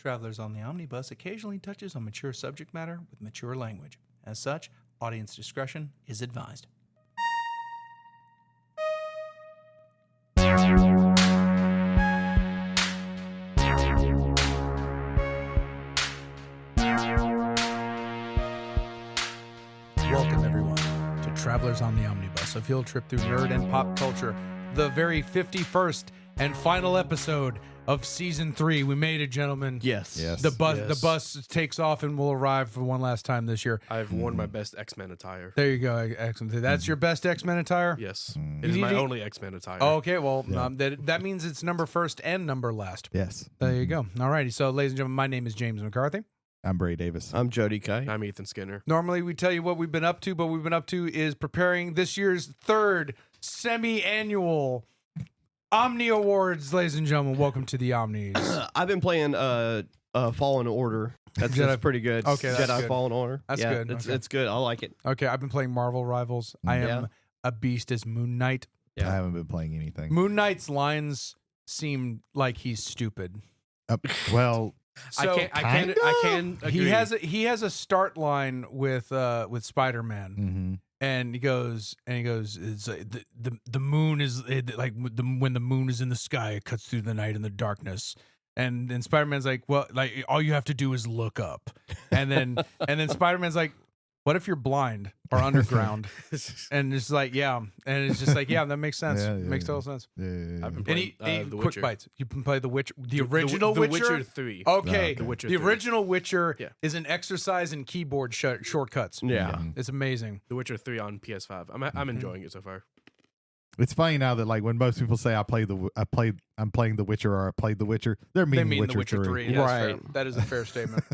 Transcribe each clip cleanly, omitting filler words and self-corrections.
Travelers on the Omnibus occasionally touches on mature subject matter with mature language. As such, audience discretion is advised. Welcome, everyone, to Travelers on the Omnibus, a field trip through nerd and pop culture. The very 51st and final episode of Season 3. We made it, gentlemen. Yes. The bus takes off and will arrive for one last time this year. I've worn my best X-Men attire. There you go. Excellent. That's your best X-Men attire? Yes. It is my only X-Men attire. Oh, okay, well, that means it's number first and number last. Yes. There you go. All righty. So, ladies and gentlemen, my name is James McCarthy. I'm Brady Davis. I'm Jody Kai. I'm Ethan Skinner. Normally, we tell you what we've been up to, but what we've been up to is preparing this year's third semi-annual Omni Awards, ladies and gentlemen. Welcome to the Omnis. I've been playing Fallen Order. That's pretty good. Okay, that's Jedi good. Fallen Order. That's yeah, good. It's, Okay. it's good. I like it. Okay, I've been playing Marvel Rivals. I am a beast as Moon Knight. Yeah. I haven't been playing anything. Moon Knight's lines seem like he's stupid. Well, So I can agree. he has a start line with Spider-Man. And he goes, it's the moon is when the moon is in the sky, it cuts through the night and the darkness. And then Spider-Man's like, well, like all you have to do is look up. And then Spider-Man's like, what if you're blind or underground? And it's like, yeah. And it's just like, yeah, that makes sense. Makes total sense. yeah. I've been And playing The Witcher. Quick bites. You can play the Witcher, the original the Witcher. Witcher 3. Okay, The Witcher the 3. original Witcher Yeah. is an exercise in keyboard shortcuts. Yeah. It's amazing. The Witcher 3 on PS5. I'm enjoying it so far. It's funny now that like when most people say I'm playing The Witcher or I played The Witcher, they're They meaning mean Witcher The Witcher 3. Yes, Right. fair. That is a fair statement.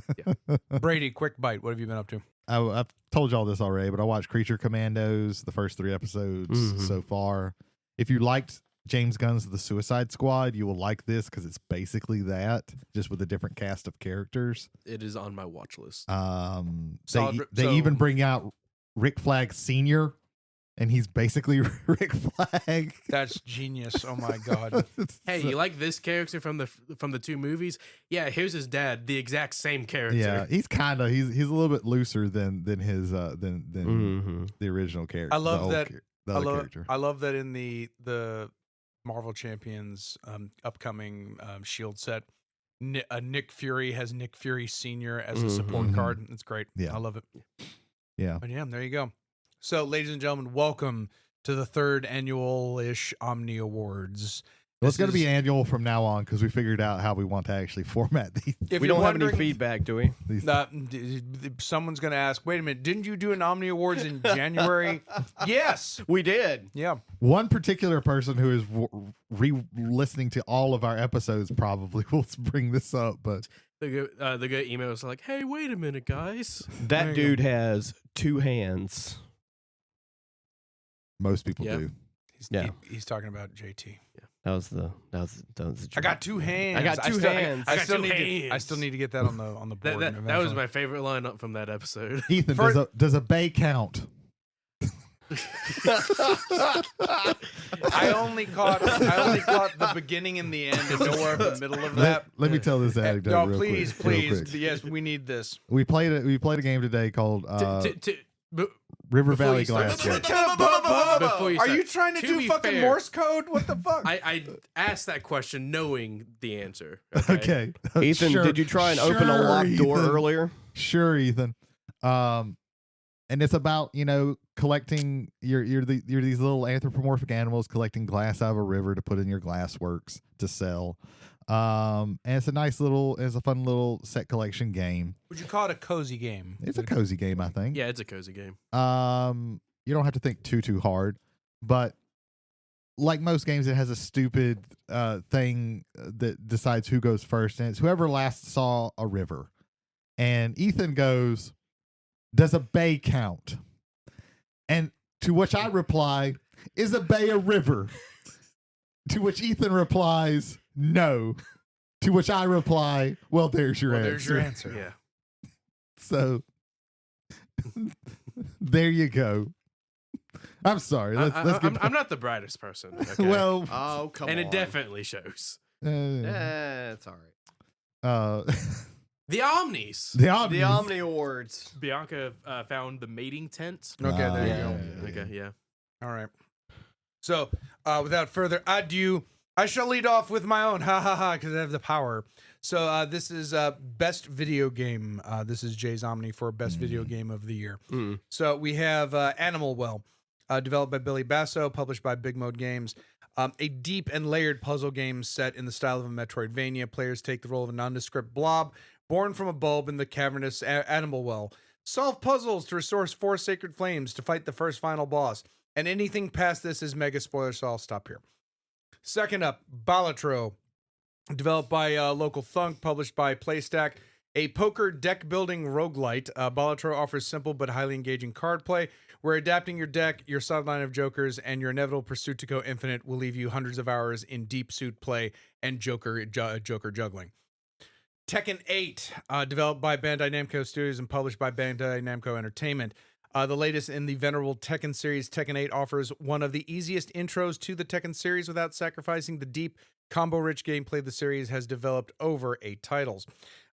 Brady, quick bite. What have you been up to? I've told y'all this already, but I watched Creature Commandos, the first 3 episodes so far. If you liked James Gunn's The Suicide Squad, you will like this because it's basically that, just with a different cast of characters. It is on my watch list. They even bring out Rick Flag Sr., and he's basically Rick Flag. That's genius. Oh my god. Hey, you like this character from the 2 movies? Yeah, here's his dad, the exact same character. Yeah, he's kind of he's a little bit looser than his than the original character. I love that. The other character. I love that in the Marvel Champions upcoming Shield set. Nick Fury has Nick Fury Sr. as a support card. It's great. Yeah. I love it. Yeah. But yeah, there you go. So, ladies and gentlemen, welcome to the third Annual-ish Omni Awards. Well, it's going to be annual from now on because we figured out how we want to actually format these. If We you're don't have any wondering- feedback, do we? someone's going to ask, wait a minute, didn't you do an Omni Awards in January? Yes. We did. Yeah. One particular person who is re-listening to all of our episodes probably will bring this up, but They get emails like, hey, wait a minute, guys. That There you dude has 2 hands. most people Yeah. do. He's talking about JT. That was the I got 2 hands. I got 2 hands. I got still 2 need hands. I still need to get that on the board. That was eventually. my favorite line up from that episode. Ethan, does a bay count? I only caught the beginning and the end, and nowhere in the middle of that. Let me tell this anecdote. No, real please, quick, real please. quick. Yes, we need this. We played a game today called River before Valley you start- Glass. Before you Are start- you trying to do be fucking fair, Morse code? What the fuck? I asked that question knowing the answer. Okay. Ethan, Sure, did you try and open a sure, locked door Ethan. earlier? Sure, Ethan. And it's about collecting you're these little anthropomorphic animals collecting glass out of a river to put in your glass works to sell. And it's a fun little set collection game. Would you call it a cozy game? It's a cozy game, I think. Yeah, it's a cozy game. You don't have to think too hard, but like most games, it has a stupid thing that decides who goes first, and it's whoever last saw a river. And Ethan goes, "Does a bay count?" And to which I reply, "Is a bay a river?" To which Ethan replies, "No." To which I reply, "Well, there's your answer." There's your answer. Yeah. So there you go. I'm sorry. Let's get. I'm not the brightest person. Okay? Well, Oh, come and on. it definitely shows. It's all right. The Omnis. The Omnibus. The Omni Awards. Bianca found the mating tent. Okay, there you Yeah. go. Okay, yeah. All right. So, without further ado, I shall lead off with my own. Ha ha ha, because I have the power. So, this is best video game. This is Jay's Omni for best video game of the year. So, we have Animal Well, developed by Billy Basso, published by Big Mode Games. A deep and layered puzzle game set in the style of a Metroidvania. Players take the role of a nondescript blob born from a bulb in the cavernous Animal Well. Solve puzzles to restore 4 sacred flames to fight the first final boss. And anything past this is mega spoiler, so I'll stop here. Second up, Balatro, developed by Local Thunk, published by Playstack. A poker deck building roguelite. Balatro offers simple but highly engaging card play, where adapting your deck, your sideline of jokers, and your inevitable pursuit to go infinite will leave you hundreds of hours in deep suit play and joker juggling. Tekken 8, developed by Bandai Namco Studios and published by Bandai Namco Entertainment. The latest in the venerable Tekken series, Tekken 8 offers one of the easiest intros to the Tekken series without sacrificing the deep, combo-rich gameplay the series has developed over 8 titles.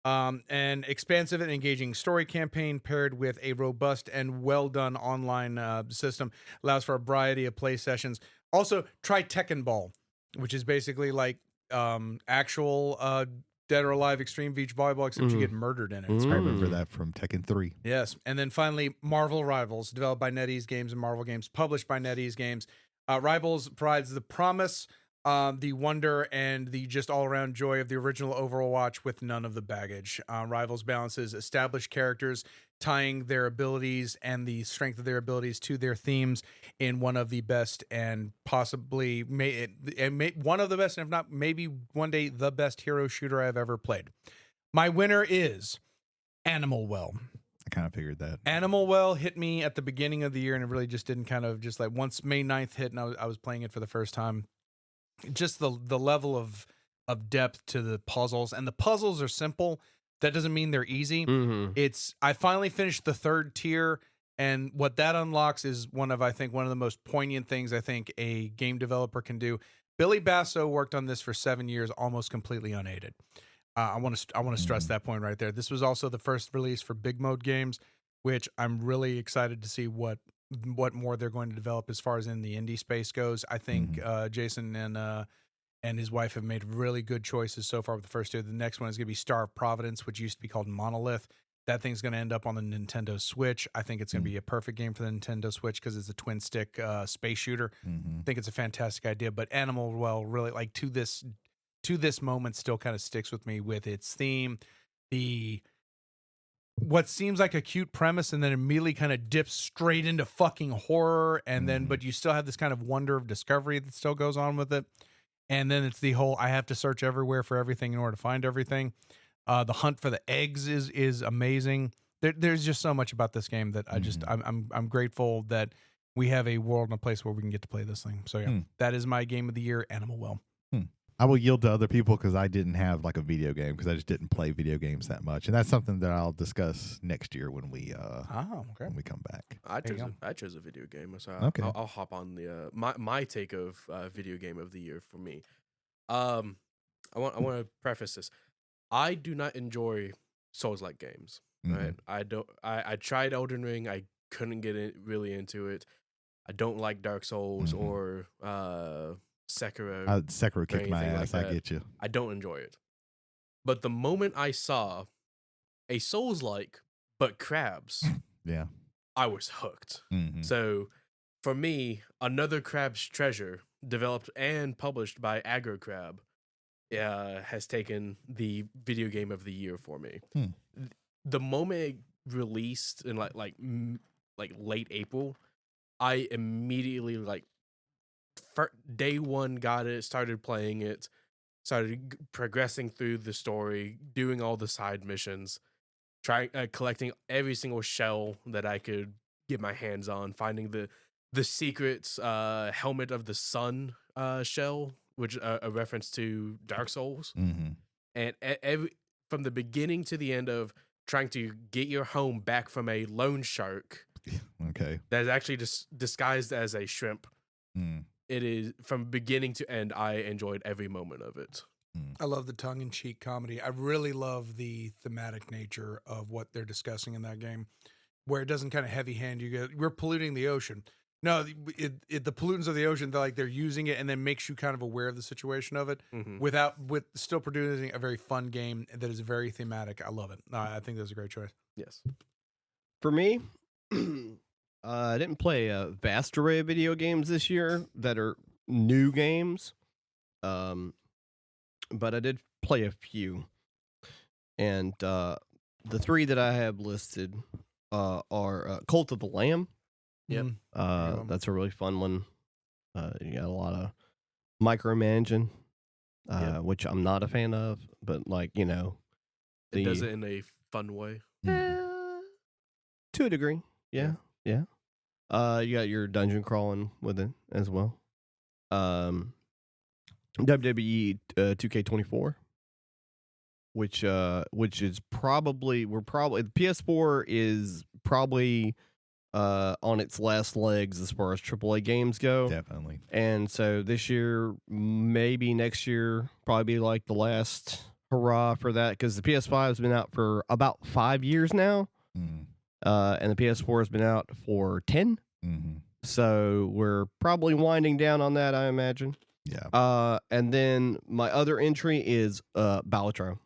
An expansive and engaging story campaign paired with a robust and well-done online system allows for a variety of play sessions. Also, try Tekken Ball, which is basically like actual Dead or Alive Extreme Beach Volleyball, except you get murdered in it. It's I great. remember that from Tekken 3. Yes. And then finally, Marvel Rivals, developed by NetEase Games and Marvel Games, published by NetEase Games. Rivals provides the promise, the wonder, and the just all-around joy of the original Overwatch with none of the baggage. Rivals balances established characters, tying their abilities and the strength of their abilities to their themes in one of the best and possibly one of the best, and if not, maybe one day the best hero shooter I've ever played. My winner is Animal Well. I kind of figured that. Animal Well hit me at the beginning of the year, and it really just didn't just like once May 9th hit and I was playing it for the first time. Just the level of depth to the puzzles, and the puzzles are simple. That doesn't mean they're easy. I finally finished the 3rd tier, and what that unlocks is one of the most poignant things I think a game developer can do. Billy Basso worked on this for 7 years, almost completely unaided. I want to stress that point right there. This was also the first release for Big Mode Games, which I'm really excited to see what more they're going to develop as far as in the indie space goes. I think Jason and his wife have made really good choices so far with the first 2. The next one is going to be Star of Providence, which used to be called Monolith. That thing's going to end up on the Nintendo Switch. I think it's going to be a perfect game for the Nintendo Switch because it's a twin stick space shooter. I think it's a fantastic idea. But Animal Well really, like, to this moment, still kind of sticks with me with its theme, what seems like a cute premise, and then immediately kind of dips straight into fucking horror, and then but you still have this kind of wonder of discovery that still goes on with it. And then it's the whole I have to search everywhere for everything in order to find everything. The hunt for the eggs is amazing. There's just so much about this game that I'm grateful that we have a world and a place where we can get to play this thing. So yeah, that is my game of the year, Animal Well. I will yield to other people because I didn't have like a video game because I just didn't play video games that much, and that's something that I'll discuss next year when we when we come back. I chose a video game, so Okay. I'll hop on the my take of video game of the year for me. I want to preface this. I do not enjoy Souls-like games. Right? I tried Elden Ring. I couldn't get really into it. I don't like Dark Souls or Sekiro. Sekiro kicked my ass. Like I get you. I don't enjoy it. But the moment I saw a Souls-like but crabs, Yeah. I was hooked. So for me, another Crab's Treasure, developed and published by Aggro Crab, has taken the video game of the year for me. The moment it released in like late April, I immediately day one got it, started playing it, started progressing through the story, doing all the side missions, collecting every single shell that I could get my hands on, finding the secret helmet of the sun shell, which a reference to Dark Souls, and from the beginning to the end of trying to get your home back from a loan shark. Okay. That is actually just disguised as a shrimp. It is from beginning to end. I enjoyed every moment of it. I love the tongue-in-cheek comedy. I really love the thematic nature of what they're discussing in that game, where it doesn't kind of heavy-hand you. Go, we're polluting the ocean. No, the pollutants of the ocean, they're using it and then makes you kind of aware of the situation of it with still producing a very fun game that is very thematic. I love it. I think that's a great choice. Yes. For me, I didn't play a vast array of video games this year that are new games. But I did play a few. And the three that I have listed are Cult of the Lamb. Yep. That's a really fun one. You got a lot of micromanaging, which I'm not a fan of, but it does it in a fun way. To a degree. Yeah. You got your dungeon crawling with it as well. WWE 2K24, which is probably the PS4 is probably on its last legs as far as AAA games go. Definitely. And so this year, maybe next year, probably be like the last hurrah for that, because the PS5 has been out for about 5 years now, and the PS4 has been out for 10. So we're probably winding down on that, I imagine. Yeah. And then my other entry is Balatro.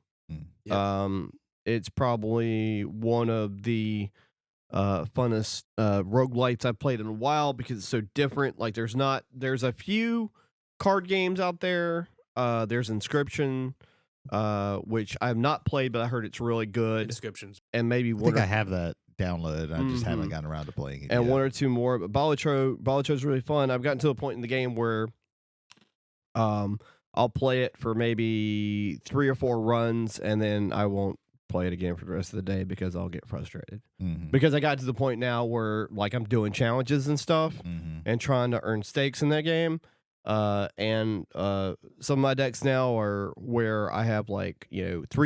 It's probably one of the funnest roguelites I've played in a while, because it's so different. Like there's a few card games out there. There's Inscription, which I've not played, but I heard it's really good. Inscriptions. And maybe I think I have that downloaded. I just haven't gotten around to playing it and yet. one or two more. But Balatro's really fun. I've gotten to a point in the game where I'll play it for maybe 3 or 4 runs, and then I won't play it again for the rest of the day because I'll get frustrated. Because I got to the point now where I'm doing challenges and stuff and trying to earn stakes in that game. And some of my decks now are where I have 3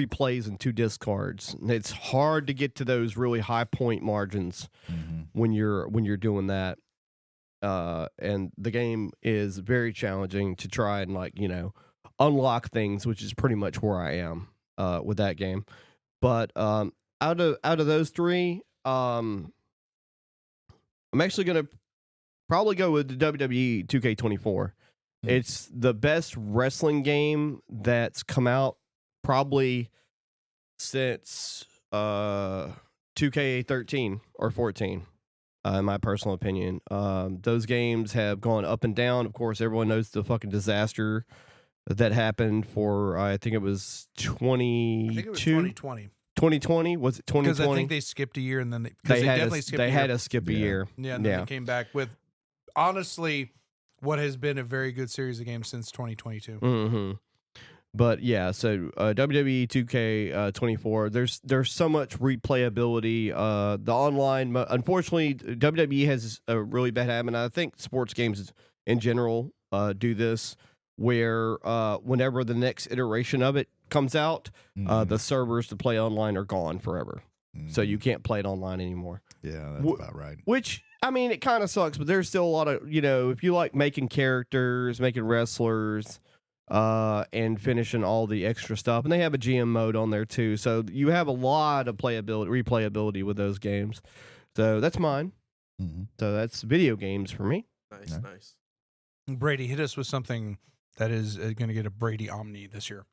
plays and 2 discards. And it's hard to get to those really high point margins when you're doing that. And the game is very challenging to try and unlock things, which is pretty much where I am with that game. But out of those 3, I'm actually gonna probably go with the WWE 2K24. It's the best wrestling game that's come out probably since 2K13 or 14. In my personal opinion, those games have gone up and down. Of course, everyone knows the fucking disaster that happened for, I think it was 2020. 2020? Was it 2020? Because I think they skipped a year, and then they had to skip a year. Yeah, and then they came back with, honestly, what has been a very good series of games since 2022. But yeah, so WWE 2K24, there's so much replayability. The online, unfortunately, WWE has a really bad habit. I think sports games in general do this, where whenever the next iteration of it comes out, the servers to play online are gone forever. So you can't play it online anymore. Yeah, that's about right. Which, I mean, it kind of sucks, but there's still a lot of, if you like making characters, making wrestlers, and finishing all the extra stuff. And they have a GM mode on there too. So you have a lot of replayability with those games. So that's mine. So that's video games for me. Nice. Brady, hit us with something that is going to get a Brady Omni this year.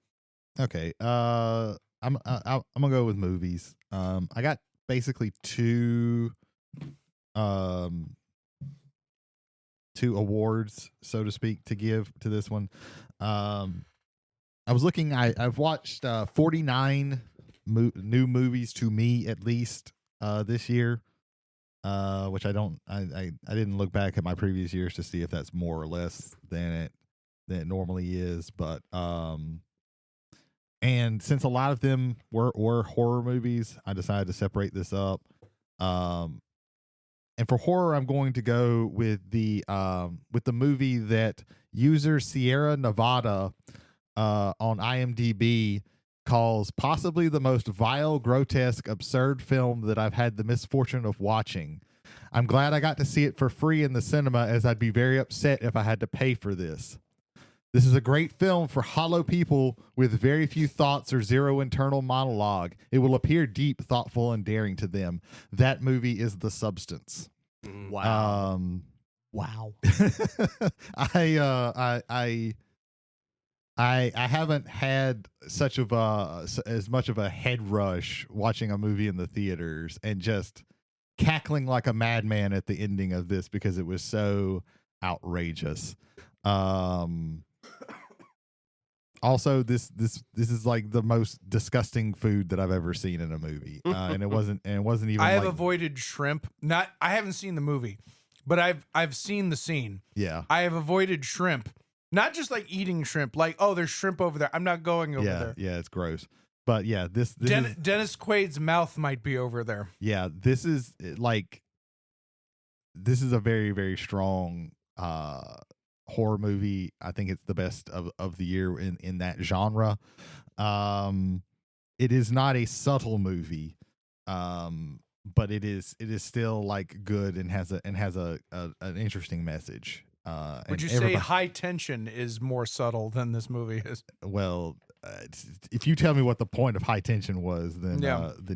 Okay. I'm gonna go with movies. I got basically two awards, so to speak, to give to this one. I was looking. I've watched 49 new movies, to me at least, this year. Which I didn't look back at my previous years to see if that's more or less than it normally is, but and since a lot of them were horror movies, I decided to separate this up. And for horror, I'm going to go with the movie that user Sierra Nevada on IMDb calls possibly the most vile, grotesque, absurd film that I've had the misfortune of watching. I'm glad I got to see it for free in the cinema, as I'd be very upset if I had to pay for this. This is a great film for hollow people with very few thoughts or zero internal monologue. It will appear deep, thoughtful, and daring to them. That movie is The Substance. Wow. Wow. I haven't had as much of a head rush watching a movie in the theaters and just cackling like a madman at the ending of this because it was so outrageous. Also, this is like the most disgusting food that I've ever seen in a movie, and it wasn't even. I have avoided shrimp. I haven't seen the movie, but I've seen the scene. Yeah, I have avoided shrimp. Not just like eating shrimp, like, oh, there's shrimp over there. I'm not going over there. Yeah, it's gross. But yeah, this is, Dennis Quaid's mouth might be over there. Yeah, this is a very, very strong horror movie. I think it's the best of the year in that genre. It is not a subtle movie, but it is still like good and has an interesting message. Would you say High Tension is more subtle than this movie is? Well, if you tell me what the point of High Tension was, then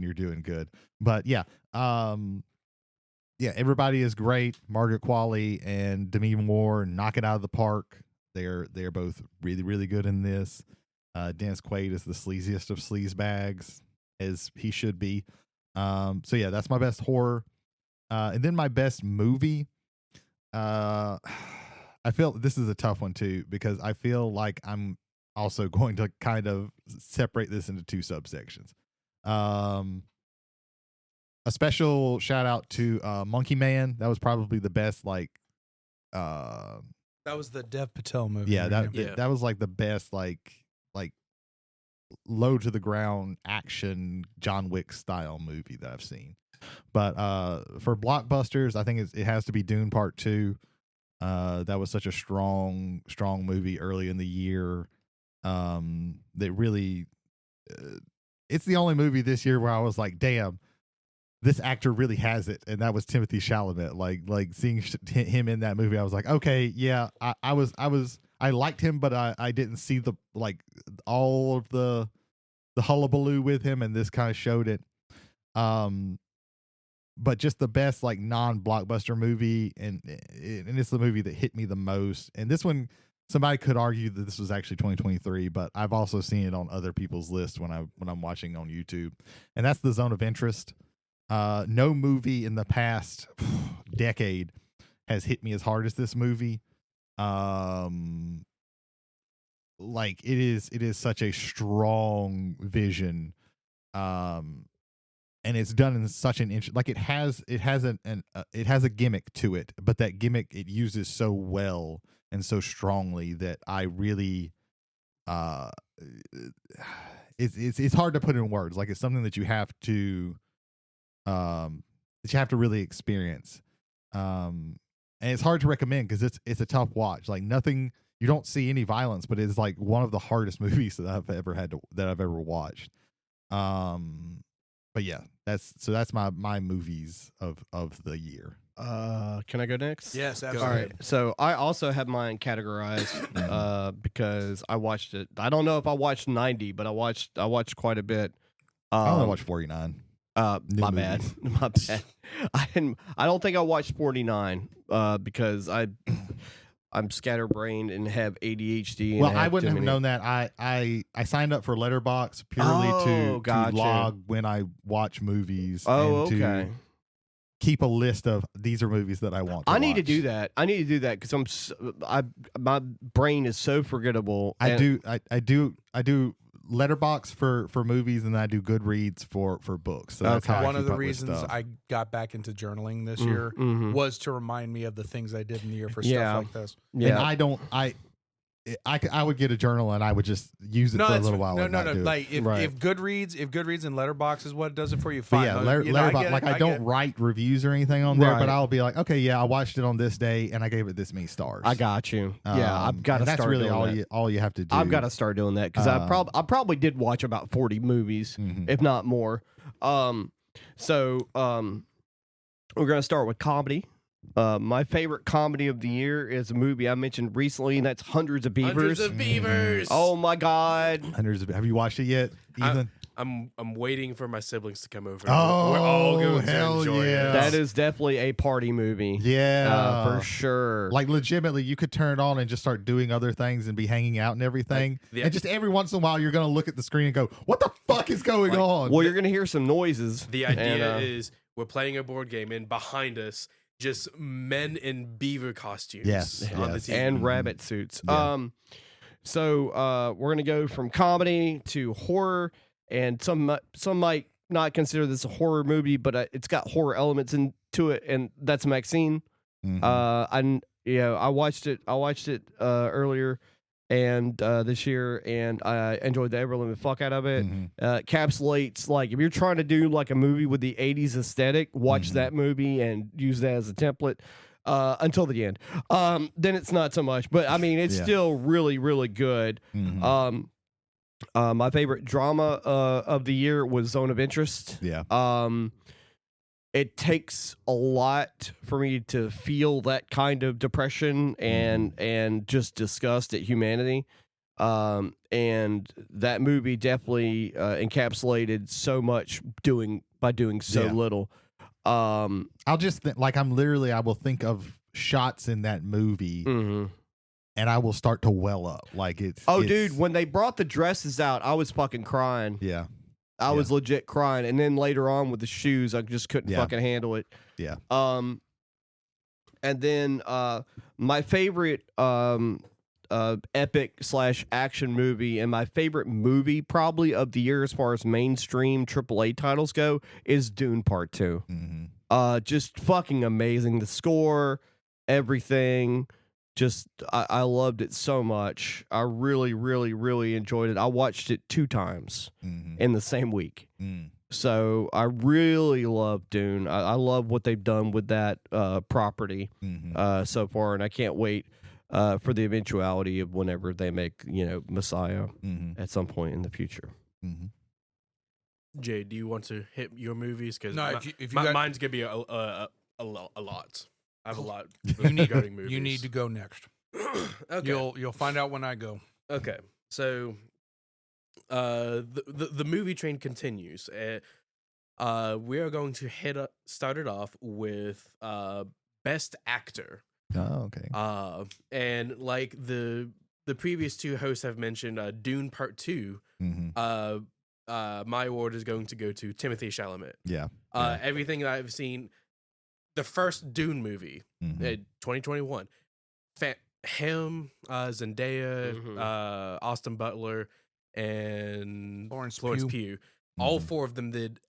you're doing good. But yeah, everybody is great. Margaret Qualley and Demi Moore knock it out of the park. They're both really, really good in this. Dennis Quaid is the sleaziest of sleaze bags, as he should be. So yeah, that's my best horror. And then my best movie. I feel this is a tough one too, because I feel like I'm also going to kind of separate this into two subsections. A special shout out to Monkey Man. That was probably the best, like that was the Dev Patel movie. Yeah, that was like the best, like low to the ground action John Wick style movie that I've seen. But for blockbusters, I think it has to be Dune Part 2. That was such a strong movie early in the year. That really, it's the only movie this year where I was like, damn, this actor really has it. And that was Timothée Chalamet. Like seeing him in that movie, I was like, okay, yeah, I liked him, but I didn't see the, like, all of the hullabaloo with him. And this kind of showed it. But just the best, like, non-blockbuster movie, and it's the movie that hit me the most. And this one, somebody could argue that this was actually 2023, but I've also seen it on other people's lists when I'm watching on YouTube, and that's The Zone of Interest. No movie in the past decade has hit me as hard as this movie. Like, it is such a strong vision. And it's done in such an like it has a gimmick to it, but that gimmick it uses so well and so strongly that I really it's hard to put in words. Like, it's something that you have to really experience. And it's hard to recommend because it's a tough watch. Like, nothing, you don't see any violence, but it's like one of the hardest movies that I've ever watched. But yeah, that's my movies of the year. Can I go next? Yes, absolutely. All right. So I also have mine categorized because I watched it. I don't know if I watched 90, but I watched quite a bit. I only watched 49. My bad. My bad. I don't think I watched 49 because I'm scatterbrained and have ADHD. Well, I wouldn't have known that. I signed up for Letterboxd purely to log when I watch movies. Oh, and okay. To keep a list of these are movies that I want to watch. Need to do that. I need to do that because my brain is so forgettable. I do Letterboxd for movies, and I do Goodreads for books. So that's how one of the reasons I got back into journaling this year was to remind me of the things I did in the year for stuff like this. Yeah, and I would get a journal and I would just use it for a little while. No. Like if Goodreads and Letterboxd is what does it for you, but fine. yeah, Letterboxd. I don't write reviews or anything on there, but I'll be like, okay, yeah, I watched it on this day and I gave it this many stars. I got you. Yeah, I've got to start. That's really doing all you have to do. I've got to start doing that because I probably did watch about 40 movies, if not more. So we're gonna start with comedy. My favorite comedy of the year is a movie I mentioned recently, and that's Hundreds of Beavers. Hundreds of Beavers. Oh my God! Have you watched it yet, Ethan? I'm waiting for my siblings to come over. Oh, we're all going hell to enjoy yeah. it. That is definitely a party movie. Yeah, for sure. Like legitimately, you could turn it on and just start doing other things and be hanging out and everything. Like, and just every once in a while, you're gonna look at the screen and go, "What the fuck is going on?" Well, you're gonna hear some noises. The idea is we're playing a board game, and behind us, just men in beaver costumes. Yes, on the TV. And rabbit suits. Yeah. So we're gonna go from comedy to horror, and some might not consider this a horror movie, but it's got horror elements into it, and that's Maxine. I watched it earlier and this year, and I enjoyed the ever living fuck out of it. Encapsulates, like, if you're trying to do like a movie with the 80s aesthetic, watch that movie and use that as a template until the end. Then it's not so much, but I mean, it's still really, really good. My favorite drama of the year was Zone of Interest. It takes a lot for me to feel that kind of depression and just disgust at humanity. And that movie definitely encapsulated so much by doing so little. I'll just I will think of shots in that movie, and I will start to well up. Like it's dude, when they brought the dresses out, I was fucking crying. Yeah. I was legit crying, and then later on with the shoes, I just couldn't fucking handle it. Yeah. And then my favorite epic / action movie, and my favorite movie probably of the year as far as mainstream AAA titles go, is Dune Part 2. Just fucking amazing. The score, everything. Just I loved it so much. I really, really, really enjoyed it. I watched it 2 times in the same week. So I really love Dune. I love what they've done with that property so far, and I can't wait for the eventuality of whenever they make Messiah at some point in the future. Jay, do you want to hit your movies? Because mine's gonna be a lot. I have a lot. Regarding movies. You need to go next. Okay. You'll find out when I go. Okay. So, the movie train continues. We are going to start it off with Best Actor. Oh, okay. And like the previous 2 hosts have mentioned, Dune Part 2. My award is going to go to Timothée Chalamet. Yeah. Everything that I've seen. The first Dune movie, 2021, him, Zendaya, Austin Butler, and Florence Pugh, all 4 of them did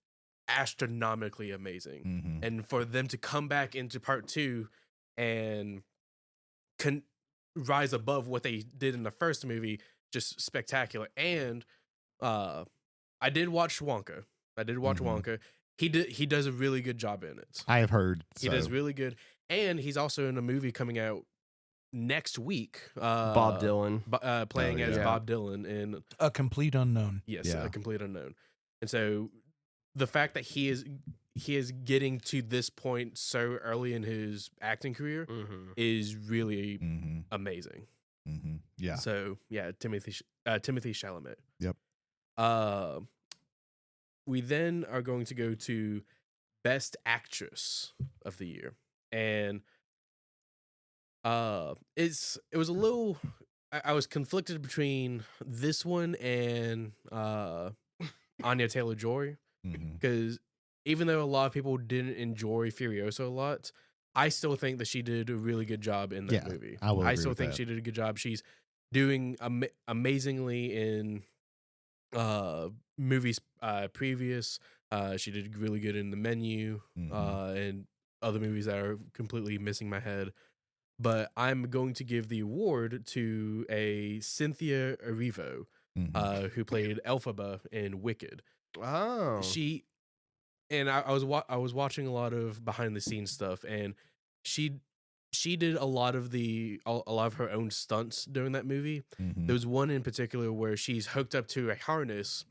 astronomically amazing. And for them to come back into Part 2 and rise above what they did in the first movie, just spectacular. And I did watch Wonka. Wonka. He does a really good job in it. I have heard. He does really good. And he's also in a movie coming out next week. Bob Dylan. Playing as Bob Dylan in A Complete Unknown. Yes, A Complete Unknown. And so the fact that he is getting to this point so early in his acting career is really amazing. Yeah. So yeah, Timothée Chalamet. Yep. We then are going to go to Best Actress of the Year, and it was a little. I was conflicted between this one and Anya Taylor-Joy, because even though a lot of people didn't enjoy Furiosa a lot, I still think that she did a really good job in that movie. I still think she did a good job. She's doing amazingly in movies previous. She did really good in The Menu and other movies that are completely missing my head. But I'm going to give the award to a Cynthia Erivo, who played Elphaba in Wicked. Oh, I was watching a lot of behind the scenes stuff, and she did a lot of her own stunts during that movie. There was one in particular where she's hooked up to a harness,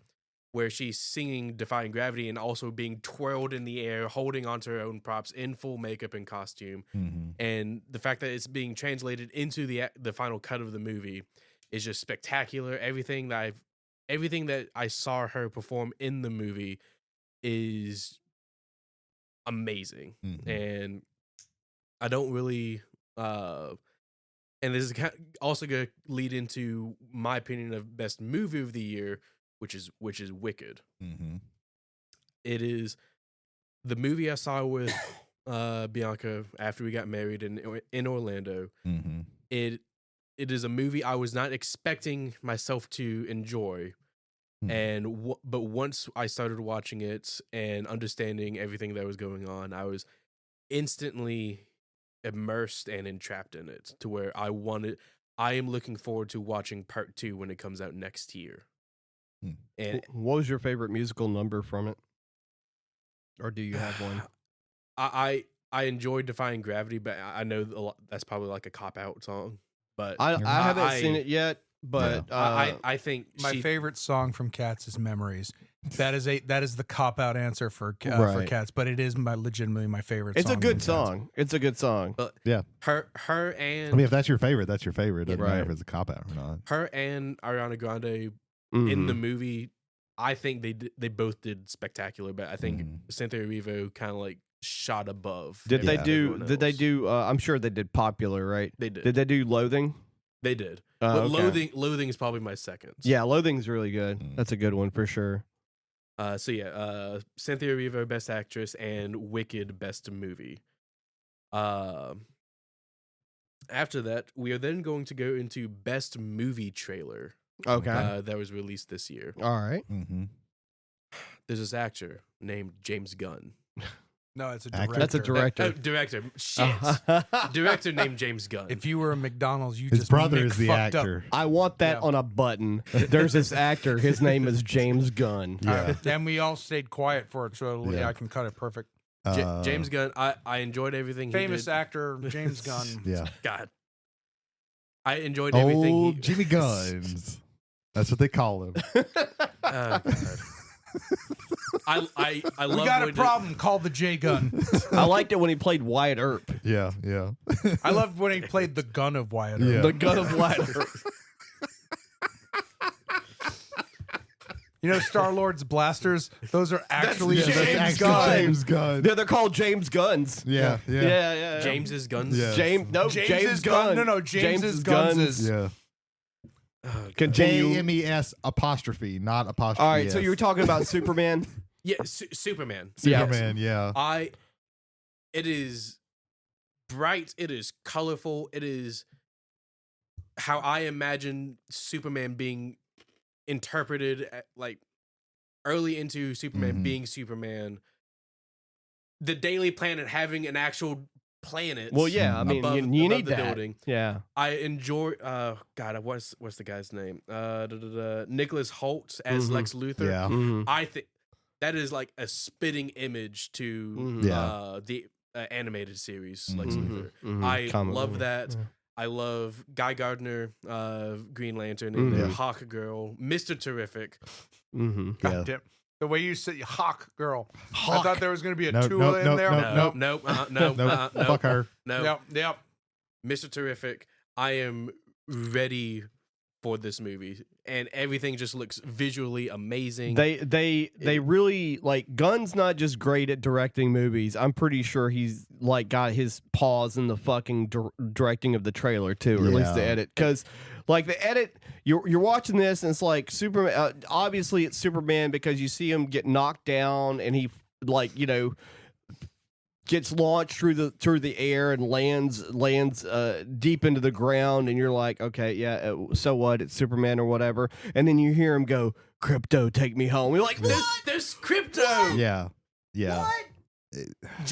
where she's singing Defying Gravity and also being twirled in the air, holding onto her own props in full makeup and costume. And the fact that it's being translated into the final cut of the movie is just spectacular. Everything that I saw her perform in the movie is amazing. And I don't really and this is also going to lead into my opinion of best movie of the year, which is Wicked. It is the movie I saw with Bianca after we got married in Orlando. It is a movie I was not expecting myself to enjoy, but once I started watching it and understanding everything that was going on, I was instantly immersed and entrapped in it to where I am looking forward to watching part 2 when it comes out next year. And what was your favorite musical number from it? Or do you have one? I enjoyed Defying Gravity, but I know that's probably like a cop-out song. But I haven't seen it yet, but I think my favorite song from Cats is Memories. That is the cop-out answer for Cats, but it is legitimately my favorite it's song. A good song. It's a good song. Yeah. Her and I mean, if that's your favorite, that's your favorite. It doesn't matter Right. if it's a cop-out or not. her and Ariana Grande in the movie, I think they both did spectacular, but I think Cynthia Erivo kind of like shot above. Did they do? everyone Did they else. do? I'm sure they did Popular, right? They did. Did they do Loathing? They did. Oh, But okay. Loathing is probably my second. Yeah, Loathing's really good. That's a good one for sure. So Cynthia Erivo Best Actress and Wicked Best Movie. After that, we are then going to go into Best Movie Trailer. Okay. That was released this year. All right. There's this actor named James Gunn. No, it's a Actor? director. That's a director. Director. Shit. Director named James Gunn. If you were a McDonald's, you His just brother is the fucked up. actor. I want that Yeah. on a button. There's this actor. His name is James Gunn. Yeah. And we all stayed quiet for it, so Yeah. I can cut it perfect. James Gunn. I enjoyed everything Famous he did. actor James Gunn. Yeah. God. I enjoyed everything Old he Jimmy Guns. That's what they call him. Oh, God. I love We got a when problem called the J Gun. I liked it when he played Wyatt Earp. Yeah, yeah. I loved when he played the gun of Wyatt Earp. Yeah. The gun of Wyatt Earp. You know Star-Lord's blasters? Those are actually Yeah, that's James actually Gunn. James Gunn. Yeah, they're called James Guns. Yeah, yeah. Yeah. James's guns. Yeah. James Gunn. No, James's Guns. Yeah. Continue. JMES apostrophe, not apostrophe. All right, so S. you were talking about Superman. Yeah, Superman. Superman, yeah. It is bright. It is colorful. It is how I imagine Superman being interpreted like early into Superman being Superman. The Daily Planet having an actual planet. Well, yeah, I mean, above, you above need the that. building. Yeah. I enjoy. God, what's the guy's name? Nicholas Hoult as Lex Luthor. Yeah. Mhm. I think that is like a spitting image to the animated series Lex Luthor. I Comic love book. that. Yeah. I love Guy Gardner, Green Lantern, and Hawk Girl, Mr. Terrific. Mm-hmm. Yeah. God damn. The way you said Hawk Girl. Hawk. I thought there was going to be a No, Tula no, in no, there. no, Nope. Nope. Fuck her. No. Yep. Mr. Terrific. I am ready for this movie, and everything just looks visually amazing. They really like Gunn's not just great at directing movies. I'm pretty sure he's like got his paws in the fucking directing of the trailer too, or at least the Yeah. edit. Because like the edit, you're watching this and it's like Superman. Obviously, it's Superman because you see him get knocked down and he gets launched through the air and lands deep into the ground, and you're like, okay, yeah, so what? It's Superman or whatever. And then you hear him go, "Crypto, take me home." We're like, there's crypto. Yeah. Yeah.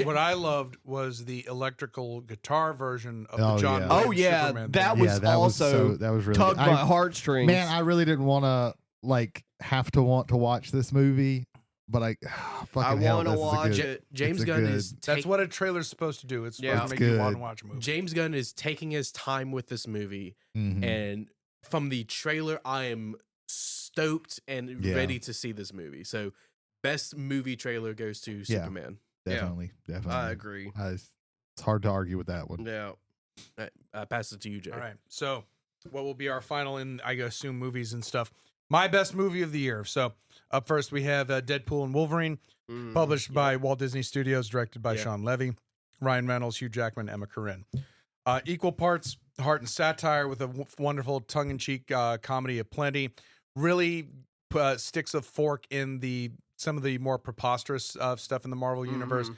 What I loved was the electrical guitar version of Oh, the John yeah. Wayne oh yeah, Superman that thing. was also that was really tugged by heartstrings. Man, I really didn't want to have to want to watch this movie, but I fucking hell, want to this is a watch good- it. James it's a Gunn good- is That's what a trailer's supposed to do. It's supposed Yeah. to make It's you want good. to watch a movie. James Gunn is taking his time with this movie, Mhm. and from the trailer, I am stoked and ready to see this movie. So best movie trailer goes to Superman. Definitely. I agree. It's hard to argue with that one. Yeah. I pass it to you, Jay. All right. So what will be our final in, I assume, movies and stuff? My best movie of the year. So up first we have Deadpool and Wolverine, published by Walt Disney Studios, directed by Sean Levy, Ryan Reynolds, Hugh Jackman, Emma Corrin. Equal parts heart and satire with a wonderful tongue-in-cheek comedy aplenty. Really sticks a fork in some of the more preposterous stuff in the Marvel universe.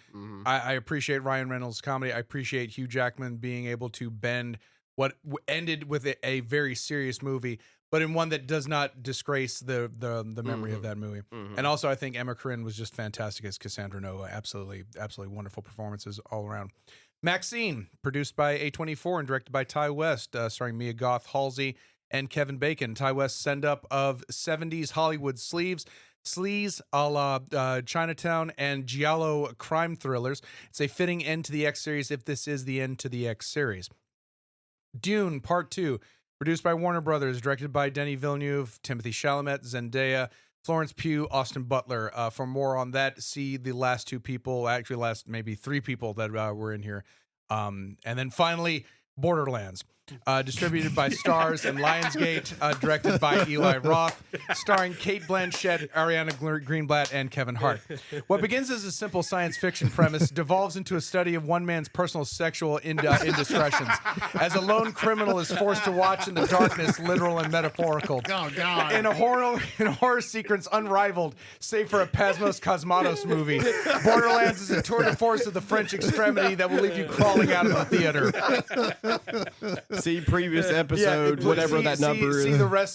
I appreciate Ryan Reynolds' comedy. I appreciate Hugh Jackman being able to bend what ended with a very serious movie, but in one that does not disgrace the memory of that movie. And also, I think Emma Corrin was just fantastic as Cassandra Nova. Absolutely wonderful performances all around. Maxine, produced by A24 and directed by Ty West, starring Mia Goth, Halsey, and Kevin Bacon. Ty West's send-up of 70s Hollywood sleaze a la Chinatown and giallo crime thrillers. It's a fitting end to the X series if this is the end to the X series. Dune Part 2, produced by Warner Brothers, directed by Denis Villeneuve, Timothy Chalamet, Zendaya, Florence Pugh, Austin Butler. For more on that, see the last two people, actually last maybe three people that were in here. And then finally, Borderlands, distributed by Starz and Lionsgate, directed by Eli Roth, starring Cate Blanchett, Ariana Greenblatt, and Kevin Hart. What begins as a simple science fiction premise devolves into a study of one man's personal sexual indiscretions, as a lone criminal is forced to watch in the darkness, literal and metaphorical. Oh, God. In a horror sequence unrivaled, save for a Pasmos Cosmatos movie, Borderlands is a tour de force of the French extremity that will leave you crawling out of the theater. See previous episode, whatever that number is.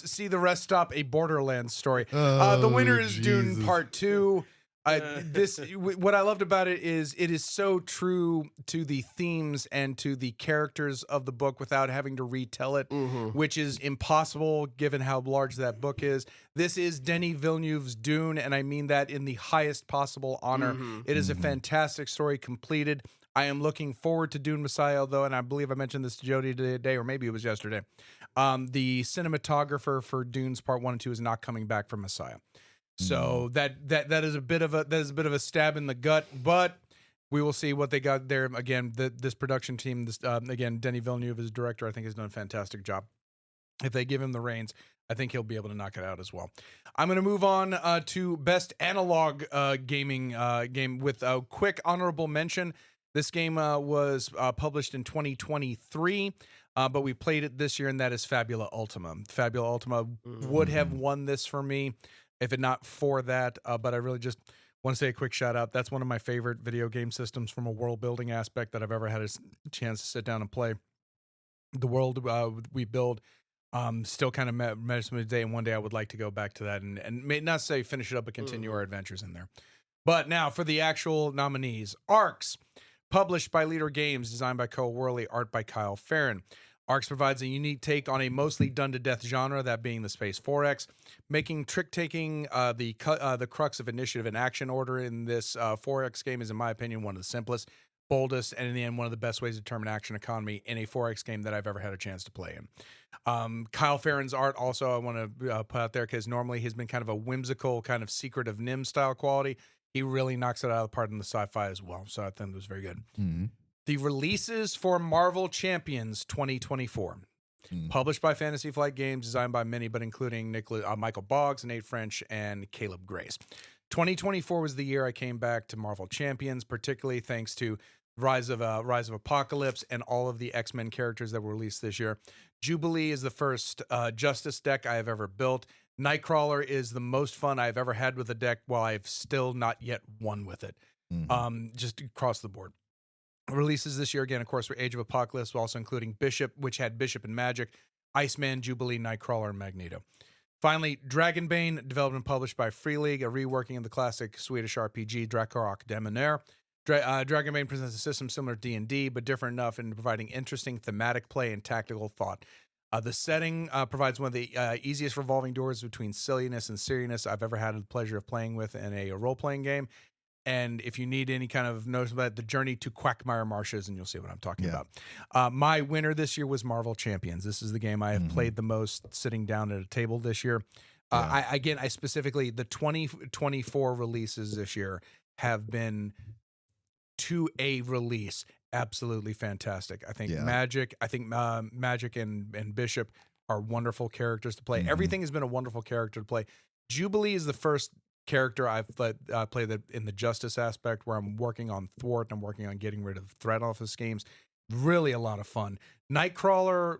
See the rest. Stop a Borderlands story. The winner is Dune Part 2. What I loved about it is so true to the themes and to the characters of the book without having to retell it, which is impossible given how large that book is. This is Denis Villeneuve's Dune, and I mean that in the highest possible honor. It is a fantastic story completed. I am looking forward to Dune Messiah, though, and I believe I mentioned this to Jody today, or maybe it was yesterday. The cinematographer for Dunes Part 1 and 2 is not coming back for Messiah. So that is a bit of a stab in the gut, but we will see what they got there. Again, this production team, again, Denis Villeneuve as director, I think has done a fantastic job. If they give him the reins, I think he'll be able to knock it out as well. I'm going to move on to best analog gaming game with a quick honorable mention. This game was published in 2023, but we played it this year, and that is Fabula Ultima. Fabula Ultima would have won this for me if it not for that, but I really just want to say a quick shout out. That's one of my favorite video game systems from a world building aspect that I've ever had a chance to sit down and play. The world we build still kind of matters to me today, and one day I would like to go back to that and may not say finish it up, but continue our adventures in there. But now for the actual nominees. Arcs, published by Leader Games, designed by Cole Worley, art by Kyle Farron. Arcs provides a unique take on a mostly done-to-death genre, that being the Space 4X, making trick-taking the crux of initiative and action order in this 4X game is, in my opinion, one of the simplest, boldest, and in the end, one of the best ways to determine action economy in a 4X game that I've ever had a chance to play in. Kyle Farron's art also I want to put out there, because normally he's been kind of a whimsical, kind of Secret of Nim style quality. He really knocks it out of the park in the sci-fi as well, so I think it was very good. The releases for Marvel Champions 2024. Published by Fantasy Flight Games, designed by many, but including Michael Boggs, Nate French, and Caleb Grace. 2024 was the year I came back to Marvel Champions, particularly thanks to Rise of Apocalypse and all of the X-Men characters that were released this year. Jubilee is the first Justice deck I have ever built. Nightcrawler is the most fun I've ever had with a deck, while I've still not yet won with it. Just across the board. Releases this year, again, of course, were Age of Apocalypse, also including Bishop, which had Bishop and Magic, Iceman, Jubilee, Nightcrawler, and Magneto. Finally, Dragonbane, developed and published by Free League, a reworking of the classic Swedish RPG Drakarok Demonair. Dragonbane presents a system similar to D&D, but different enough in providing interesting thematic play and tactical thought. The setting provides one of the easiest revolving doors between silliness and seriousness I've ever had the pleasure of playing with in a role-playing game. And if you need any kind of notion about the journey to Quagmire Marshes, and you'll see what I'm talking about. My winner this year was Marvel Champions. This is the game I have played the most sitting down at a table this year. I specifically, the 2024 releases this year have been to a release absolutely fantastic. I think Magic and Bishop are wonderful characters to play. Everything has been a wonderful character to play. Jubilee is the first character I've played in the justice aspect, where I'm working on thwart and I'm working on getting rid of threat off of schemes. Really a lot of fun. Nightcrawler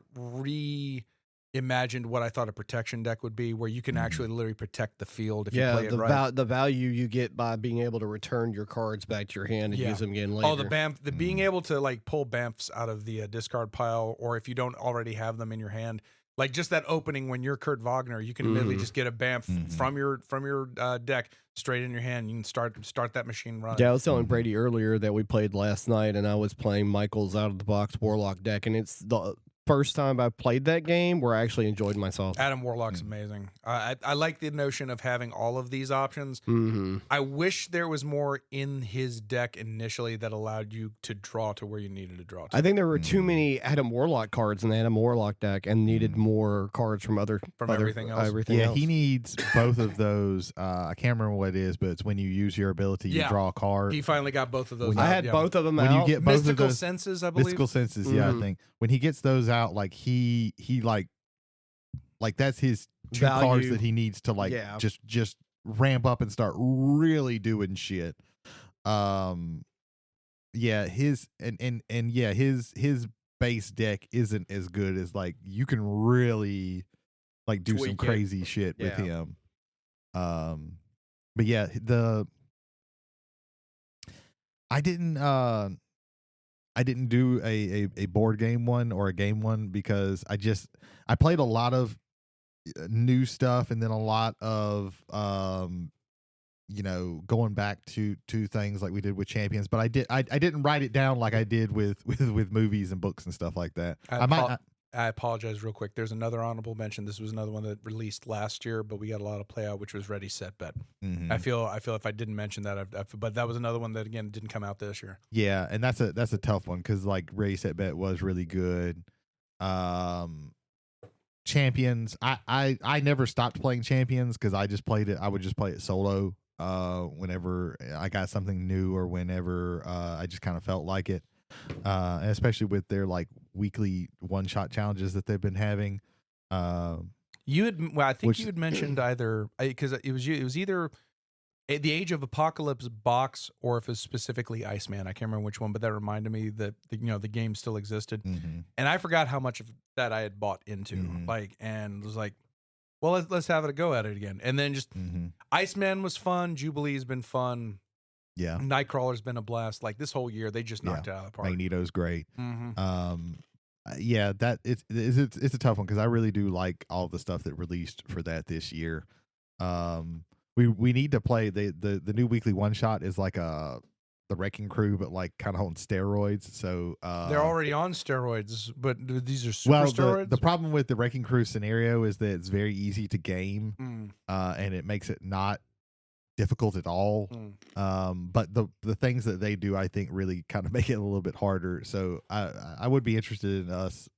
reimagined what I thought a protection deck would be, where you can actually literally protect the field if you play it right. The value you get by being able to return your cards back to your hand and use them again later. Oh, the being able to like pull Bamfs out of the discard pile, or if you don't already have them in your hand, like just that opening when you're Kurt Wagner, you can immediately just get a Bamf from your deck straight in your hand. You can start that machine running. Yeah, I was telling Brady earlier that we played last night, and I was playing Michael's out of the box Warlock deck, and it's the first time I played that game where I actually enjoyed myself. Adam Warlock's amazing. I like the notion of having all of these options. I wish there was more in his deck initially that allowed you to draw to where you needed to draw to. I think there were too many Adam Warlock cards in the Adam Warlock deck and needed more cards from everything else. Everything else. He needs both of those. I can't remember what it is, but it's when you use your ability, you draw a card. He finally got both of those I out. had both of them when out. you get both Mystical of those, Senses, I believe. Mystical Senses, I think. When he gets those out, like he like that's his two cards that he needs to just ramp up and start really doing shit. His base deck isn't as good as like you can really like do some crazy shit with him. But yeah, I didn't do a board game one or a game one because I played a lot of new stuff and then a lot of going back to things like we did with Champions, but I didn't write it down like I did with movies and books and stuff like that. I apologize real quick. There's another honorable mention. This was another one that released last year, but we got a lot of play out, which was Ready, Set, Bet. I feel if I didn't mention that, but that was another one that again didn't come out this year. Yeah, and that's a tough one because like Ready, Set, Bet was really good. Champions, I never stopped playing Champions because I just played it. I would just play it solo whenever I got something new or whenever I just kind of felt like it. And especially with their like weekly one-shot challenges that they've been having. I think you had mentioned either because it was either the Age of Apocalypse box or if it was specifically Iceman. I can't remember which one, but that reminded me that the game still existed, and I forgot how much of that I had bought into. And was like, well, let's have it a go at it again. And then just Iceman was fun. Jubilee's been fun. Yeah, Nightcrawler's been a blast. Like this whole year, they just knocked it out of the park. Magneto's great. That it's a tough one because I really do like all the stuff that released for that this year. We need to play the new weekly one shot is like the Wrecking Crew, but like kind of on steroids. So they're already on steroids, but these are super steroids. The problem with the Wrecking Crew scenario is that it's very easy to game, and it makes it not difficult at all. But the things that they do, I think, really kind of make it a little bit harder. So I would be interested in us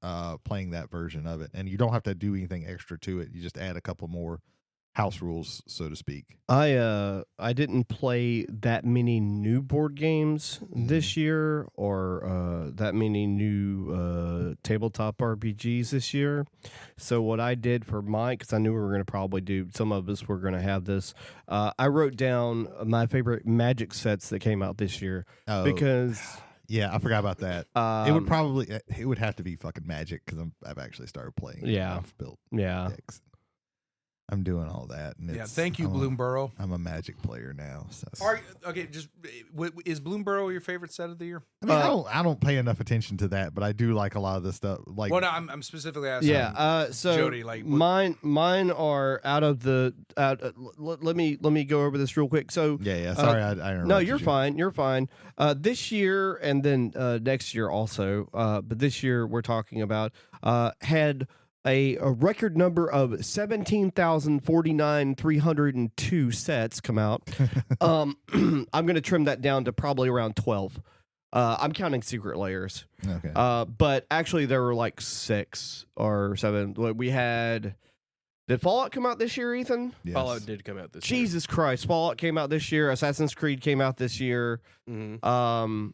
playing that version of it. And you don't have to do anything extra to it. You just add a couple more house rules, so to speak. I didn't play that many new board games this year or that many new tabletop RPGs this year. So what I did for Mike, because I knew we were going to probably do, some of us were going to have this, I wrote down my favorite Magic sets that came out this year because... Yeah, I forgot about that. It would have to be fucking Magic because I've actually started playing. Yeah. I've built decks. I'm doing all you, Bloomborough. I'm a Magic player now. So. Is Bloomborough your favorite set of the year? I mean, I don't pay enough attention to that, but I do like a lot of the stuff. Like, well, no, I'm specifically asking. Yeah, so Jody, like mine are out of the. Let me go over this real quick. So yeah. Sorry, I interrupted. No, you're fine. You're fine. This year and then next year also. But this year we're talking about had a record number of 17,049,302 sets come out. I'm going to trim that down to probably around 12. I'm counting Secret Layers. Okay. But actually there were like 6 or 7. We had Did Fallout come out this year, Ethan? Yes. Fallout did come out this year. Jesus Christ. Fallout came out this year. Assassin's Creed came out this year. Mm-hmm.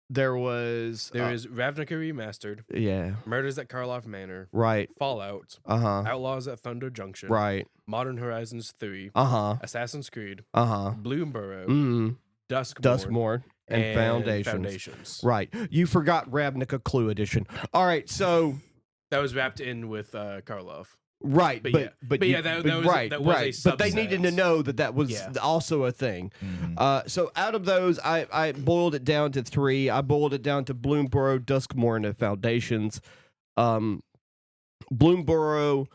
There is Ravnica Remastered. Yeah. Murders at Karloff Manor. Right. Fallout. Uh-huh. Outlaws at Thunder Junction. Right. Modern Horizons 3. Uh-huh. Assassin's Creed. Uh-huh. Bloomburrow. Mm-hmm. Duskmourn. And Foundations. Right. You forgot Ravnica Clue Edition. All right, so That was wrapped in with Karloff. right, But but yeah. but, But you- yeah, that but was- right, that was a right. But they subset. needed to know that was Yeah. also a thing. Mhm. So out of those, I boiled it down to 3. I boiled it down to Bloomburrow, Duskmourn, and Foundations. Bloomburrow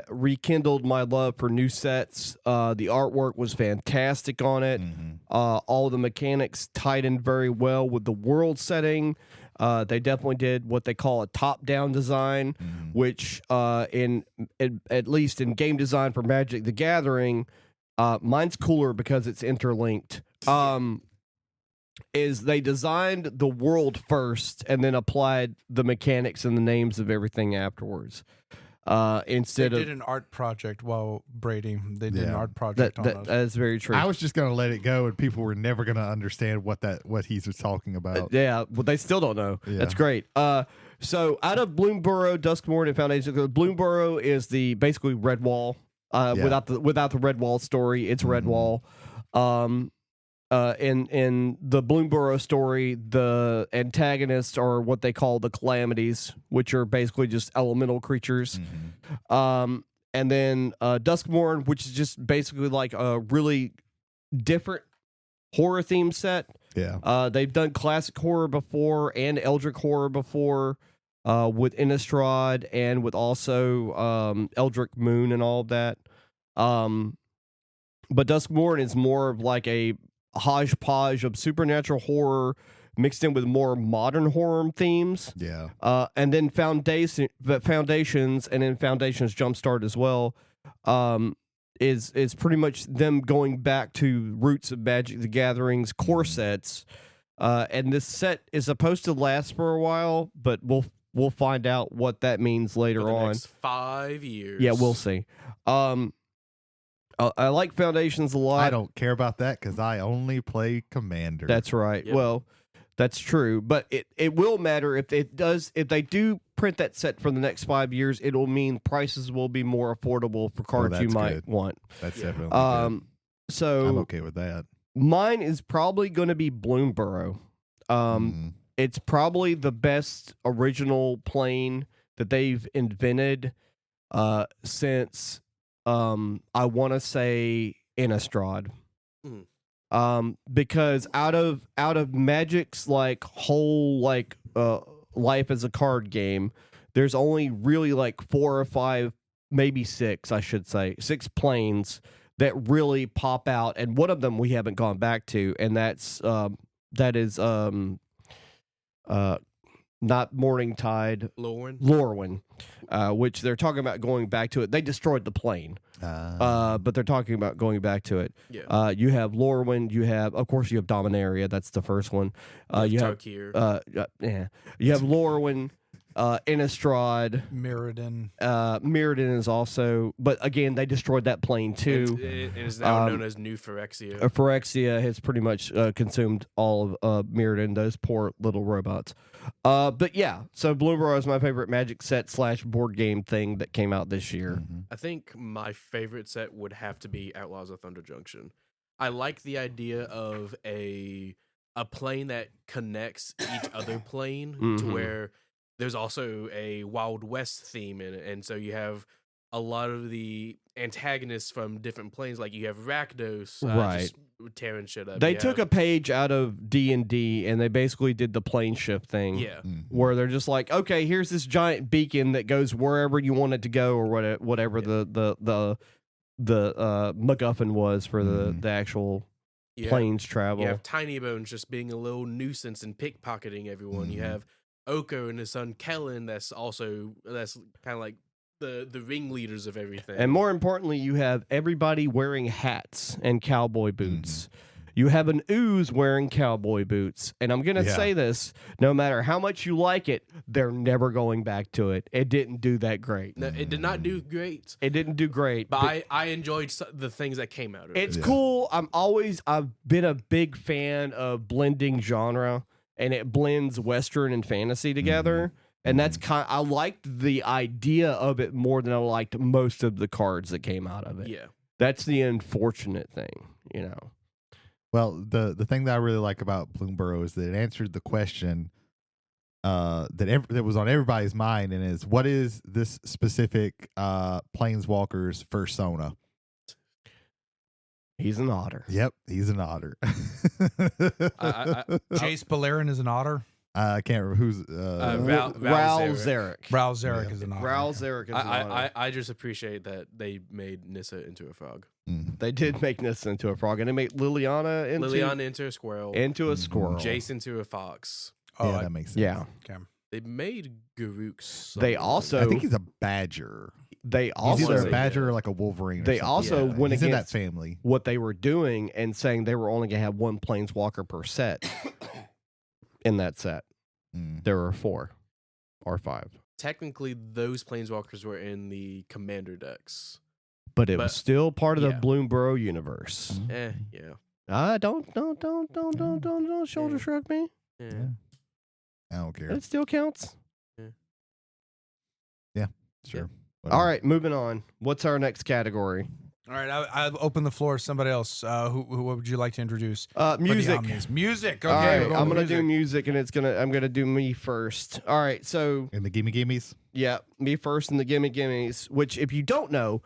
rekindled my love for new sets. The artwork was fantastic on it. Mhm. All the mechanics tied in very well with the world setting. They definitely did what they call a top-down design, Mhm. which at least in game design for Magic the Gathering, mine's cooler because it's interlinked. Is they designed the world first and then applied the mechanics and the names of everything afterwards. They Instead did of an art project while Brady. They did an Yeah. art project on us. that's very true. I was just gonna let it go, and people were never gonna understand what he was talking about. Yeah, well, they still don't know. Yeah. That's great. So out of Bloomburrow, Duskmourn, and Foundations, Bloomburrow is the basically Redwall. Yeah. Without the Redwall story, it's Mhm. Redwall. In the Bloomburrow story, the antagonists are what they call the Calamities, which are basically just elemental creatures. Mhm. And then Duskmourn, which is just basically like a really different horror theme set. Yeah. They've done classic horror before and Eldritch horror before with Innistrad and with also Eldritch Moon and all of that. But Duskmourn is more of like a hodgepodge of supernatural horror mixed in with more modern horror themes. Yeah. And then Foundations and then Foundations Jumpstart as well is pretty much them going back to roots of Magic the Gathering's core sets. And this set is supposed to last for a while, but we'll find out what that means later For the on. next 5 years. Yeah, we'll see. I like Foundations a lot. I don't care about that because I only play Commander. That's right. Yep. Well, that's true, but it will matter if they do print that set for the next 5 years. It will mean prices will be more affordable for cards you that's might good. want. That's Yeah. definitely good. So I'm okay with that. mine is probably going to be Bloomburrow. Mhm. It's probably the best original plane that they've invented since I want to say Innistrad. Because out of Magic's like whole like life as a card game, there's only really like 4 or 5, maybe 6, I should say, 6 planes that really pop out, and one of them we haven't gone back to, and that is not Morningtide, Lorwyn. which they're talking about going back to it. They destroyed the plane, but they're talking about going back to it. Yeah. You have Lorwyn. You have Dominaria. That's the first one. You have Tarkir. You have Lorwyn, Innistrad. Mirrodin. Mirrodin is also, but again, they destroyed that plane too. It is now known as New Phyrexia. Phyrexia has pretty much consumed all of Mirrodin, those poor little robots. But yeah, so Bloomburrow is my favorite Magic set / board game thing that came out this year. Mhm. I think my favorite set would have to be Outlaws of Thunder Junction. I like the idea of a plane that connects each other plane to Mhm. where there's also a Wild West theme in it, and so you have a lot of the antagonists from different planes. Like you have Rakdos, Right. just tearing shit up. They You took have- a page out of D&D and they basically did the plane shift thing. yeah. Mhm. Where they're just like, okay, here's this giant beacon that goes wherever you want it to go, or whatever the MacGuffin was for the actual Yeah. planes travel. You have Tiny Bones just being a little nuisance and pickpocketing everyone. You Mhm. have Oko and his son Kellen. That's kind of like the ringleaders of everything. And more importantly, you have everybody wearing hats and cowboy boots. You have an ooze wearing cowboy boots. And I'm going to say this, no matter how much you like it, they're never going back to it. It didn't do that great. No, it did not do great. It didn't do great. But I enjoyed the things that came out of it. It's cool. I've been a big fan of blending genre, and it blends Western and fantasy together. And that's I liked the idea of it more than I liked most of the cards that came out of it. Yeah. That's the unfortunate thing, you know. Well, the thing that I really like about Bloomburrow is that it answered the question that was on everybody's mind, and is, what is this specific planeswalker's persona? He's an otter. Yep, he's an otter. Jace Beleren is an otter. I can't remember who's Ral Zarek. Ral Zarek is an otter. Ral Zarek is an otter. I just appreciate that they made Nissa into a frog. They did make Nissa into a frog, and they made Liliana into a squirrel. Into a squirrel. Jace into a fox. Oh, yeah, that makes sense. Yeah. Okay. They made Garuk. They also, I think he's a badger. They He's also, either a badger or like a wolverine. they or also something. went He's in that against family. what they were doing and saying they were only going to have one planeswalker per set in that set. There were 4 or 5. Technically, those planeswalkers were in the commander decks. But it was still part of the yeah. Bloomburrow universe. Yeah. Don't shoulder shrug me. Yeah. I don't care. It still counts. Yeah, sure. Yeah. Whatever. All right, moving on. What's our next category? All right, I'll open the floor. Somebody else. What would you like to introduce? Music. Music. Okay, All right, we're I'm going gonna do music, and I'm gonna do me first. All right, so In the gimme gimmies. yeah, me first in the Gimme Gimmes, which, if you don't know,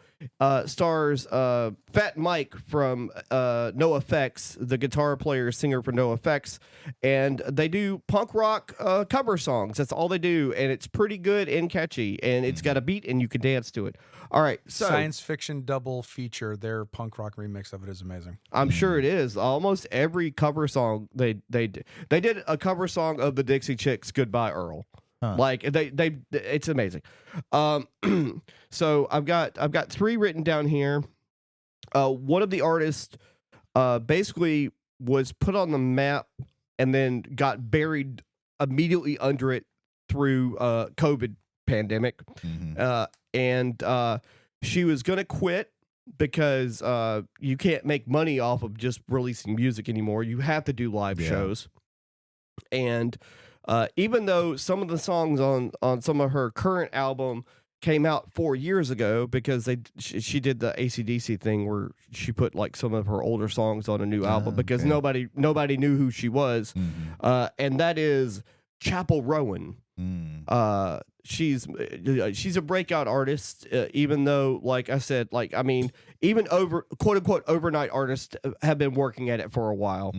stars Fat Mike from No Effects, the guitar player, singer for No Effects, and they do punk rock cover songs. That's all they do, and it's pretty good and catchy, and it's got a beat, and you can dance to it. All right, so science fiction double feature. Their punk rock remix of it is amazing. I'm sure it is. Almost every cover song they did a cover song of the Dixie Chicks' "Goodbye Earl." Huh. Like it's amazing. So I've got 3 written down here. One of the artists basically was put on the map and then got buried immediately under it through COVID pandemic. And she was gonna quit because you can't make money off of just releasing music anymore. You have to do live shows. And even though some of the songs on some of her current album came out 4 years ago, because she did the AC/DC thing where she put like some of her older songs on a new album because nobody knew who she was, and that is Chapel Rowan. She's a breakout artist, even though, like I said, even quote unquote overnight artists have been working at it for a while.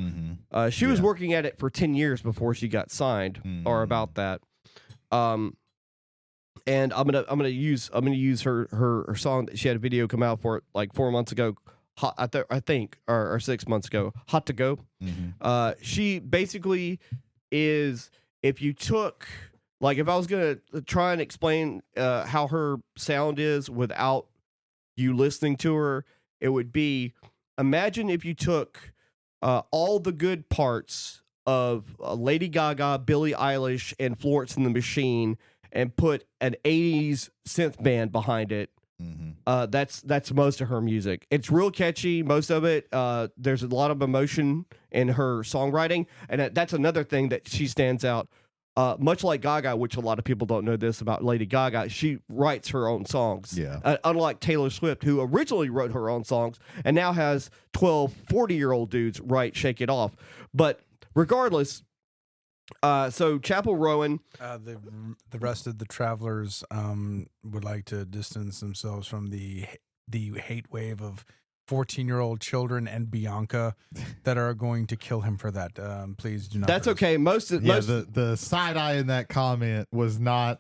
She was working at it for 10 years before she got signed, or about that. And I'm gonna use her song that she had a video come out for like 4 months ago. I think, or 6 months ago. Hot to Go. She basically is, if you took, like, if I was going to try and explain how her sound is without you listening to her, it would be, imagine if you took all the good parts of Lady Gaga, Billie Eilish, and Florence and the Machine and put an 80s synth band behind it. That's most of her music. It's real catchy, most of it. There's a lot of emotion in her songwriting, and that's another thing that she stands out. Much like Gaga, which a lot of people don't know this about Lady Gaga, she writes her own songs. Unlike Taylor Swift, who originally wrote her own songs and now has 12, 40-year-old dudes write Shake It Off. But regardless, so Chapel Rowan. The rest of the travelers would like to distance themselves from the hate wave of 14-year-old children and Bianca that are going to kill him for that. Please do not. That's okay. The side eye in that comment was not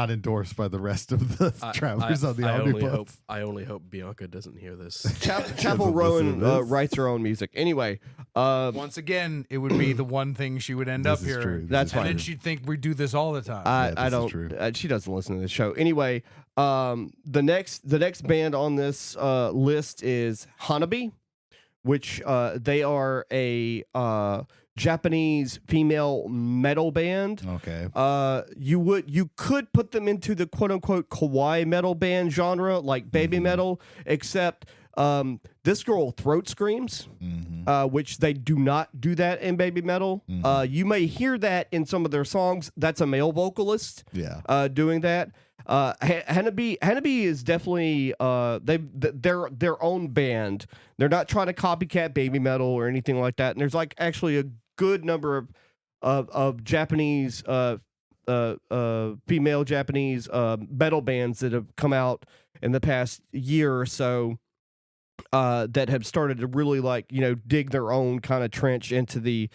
endorsed by the rest of the travelers on the omnibus. I only hope Bianca doesn't hear this. Chapel Rowan writes her own music. Anyway, once again, it would be the one thing she would end up here. True. That's and fine. then she'd think we do this all the time. I don't. She doesn't listen to this show. Anyway, the next band on this list is Hanabi, which they are a Japanese female metal band. Okay. You could put them into the quote unquote kawaii metal band genre, like baby metal, except this girl throat screams, which they do not do that in baby metal. You may hear that in some of their songs. That's a male vocalist. Doing that. Hanabi is definitely they're their own band. They're not trying to copycat baby metal or anything like that. And there's like actually a good number of Japanese female Japanese metal bands that have come out in the past year or so that have started to really dig their own kind of trench into the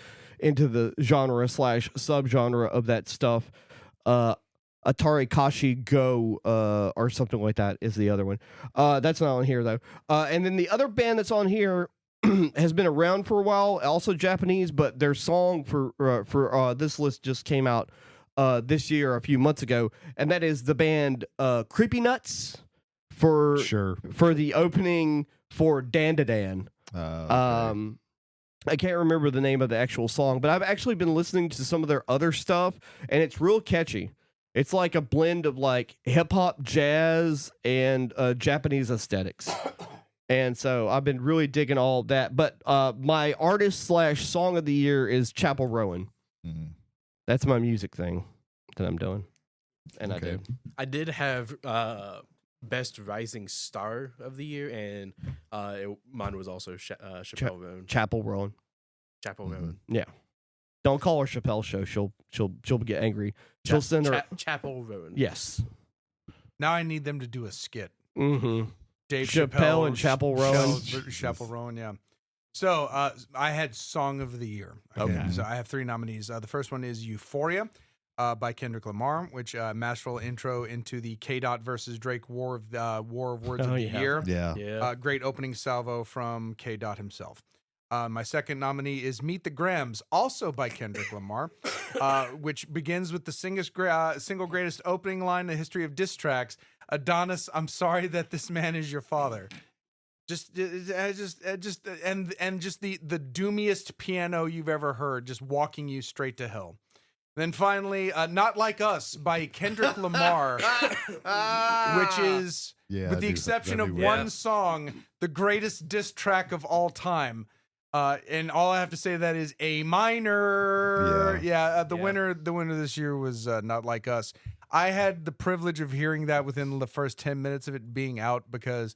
genre / subgenre of that stuff. Atari Kashi Go or something like that is the other one. That's not on here though. And then the other band that's on here has been around for a while, also Japanese, but their song for this list just came out this year, a few months ago, and that is the band Creepy Nuts for the opening for Dandadan. Okay. I can't remember the name of the actual song, but I've actually been listening to some of their other stuff, and it's real catchy. It's like a blend of like hip hop, jazz, and Japanese aesthetics. And so I've been really digging all that. But my artist / song of the year is Chapel Rowan. That's my music thing that I'm doing. And I did have Best Rising Star of the year, and mine was also Chappelle Rowan. Chapel Rowan. Chapel Rowan. Yeah. Don't call her Chappelle Show. She'll get angry. She'll send her Chapel Rowan. Yes. Now I need them to do a skit. Dave Chappelle and Chapel Rowan. Chapel Rowan, yeah. So I had Song of the Year. Okay. So I have 3 nominees. The first one is Euphoria by Kendrick Lamar, which masterful intro into the K-Dot versus Drake War of Words of the Year. Yeah. Great opening salvo from K-Dot himself. My second nominee is Meet the Grams, also by Kendrick Lamar, which begins with the single greatest opening line in the history of diss tracks. Adonis, I'm sorry that this man is your father. Just the doomiest piano you've ever heard, just walking you straight to hell. Then finally, Not Like Us by Kendrick Lamar, which is, with the exception of one song, the greatest diss track of all time. And all I have to say to that is A minor. The winner this year was Not Like Us. I had the privilege of hearing that within the first 10 minutes of it being out, because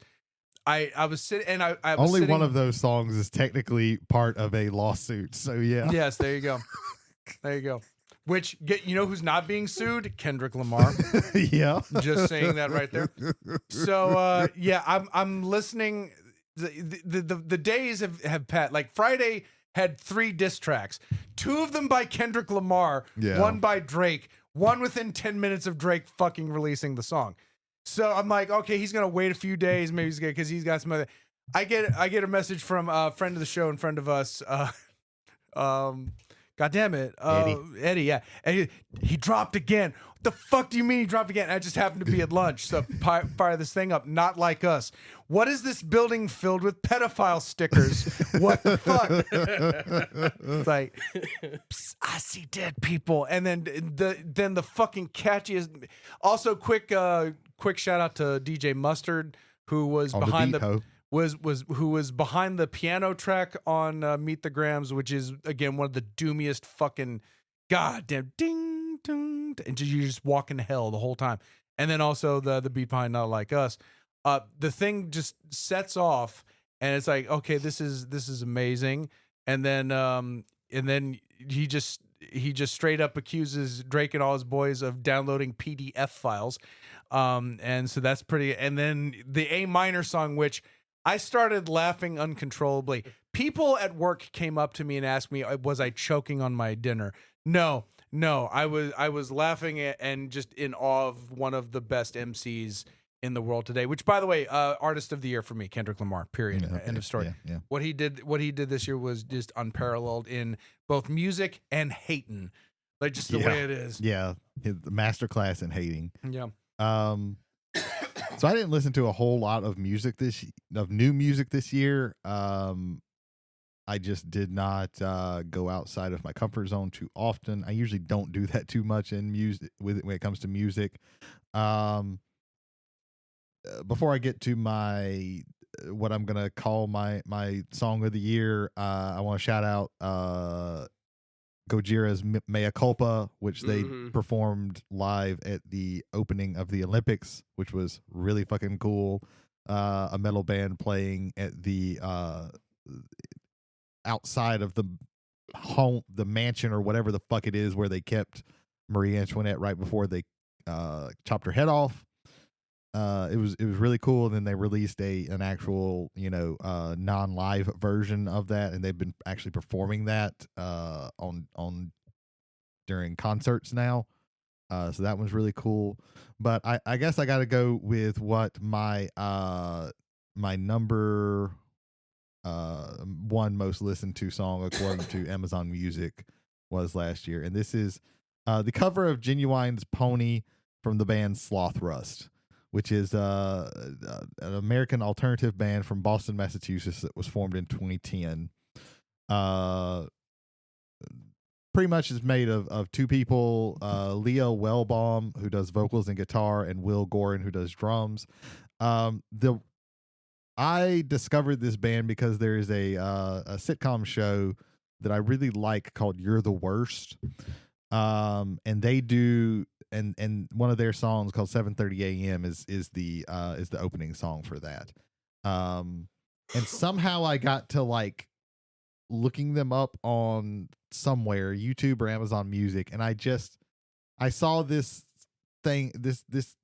I was sitting, and I was only sitting, one of those songs is technically part of a lawsuit. So yeah. Yes, there you go. There you go. Which, you know who's not being sued? Kendrick Lamar. Yeah. Just saying that right there. So I'm listening. The days have passed. Like Friday had 3 diss tracks, 2 of them by Kendrick Lamar, 1 by Drake, 1 within 10 minutes of Drake fucking releasing the song. So I'm like, okay, he's gonna wait a few days, maybe he's gonna, because he's got some other. I get a message from a friend of the show and friend of us, God damn it, Eddie, yeah, and he dropped again. What the fuck do you mean he dropped again? I just happened to be at lunch, so fire this thing up. Not Like Us. What is this building filled with pedophile stickers? What the fuck? It's like, I see dead people, and then the fucking catchiest. Also, quick shout out to DJ Mustard, who was behind who was behind the piano track on Meet the Grams, which is again one of the doomiest fucking goddamn ding ding, and you're just walking hell the whole time. And then also the beat behind Not Like Us. The thing just sets off, and it's like, okay, this is amazing. And then he just straight up accuses Drake and all his boys of downloading PDF files. And so that's pretty. And then the A minor song, which I started laughing uncontrollably. People at work came up to me and asked me, was I choking on my dinner? No, I was laughing and just in awe of one of the best MCs in the world today, which, by the way, artist of the year for me, Kendrick Lamar, period. Okay. End of story. Yeah. What he did this year was just unparalleled in both music and hating. Like just the way it is. Yeah. The masterclass in hating. Yeah. So I didn't listen to a whole lot of new music this year. I just did not go outside of my comfort zone too often. I usually don't do that too much in music when it comes to music. Before I get to my what I'm gonna call my song of the year, I want to shout out Gojira's Mea Culpa, which they performed live at the opening of the Olympics, which was really fucking cool. A metal band playing at the outside of the home, the mansion or whatever the fuck it is where they kept Marie Antoinette right before they chopped her head off. It was really cool. And then they released an actual, non-live version of that, and they've been actually performing that on during concerts now. So that one's really cool. But I guess I got to go with what my my number one most listened to song according to Amazon Music was last year, and this is the cover of Genuine's Pony from the band Sloth Rust, which is an American alternative band from Boston, Massachusetts that was formed in 2010. Pretty much is made of two people, Leo Wellbaum, who does vocals and guitar, and Will Gorin, who does drums. I discovered this band because there is a sitcom show that I really like called You're the Worst. And they do, and one of their songs called 7:30 a.m. is the opening song for that. And somehow I got to like looking them up on somewhere, YouTube or Amazon Music, and I saw this thing, this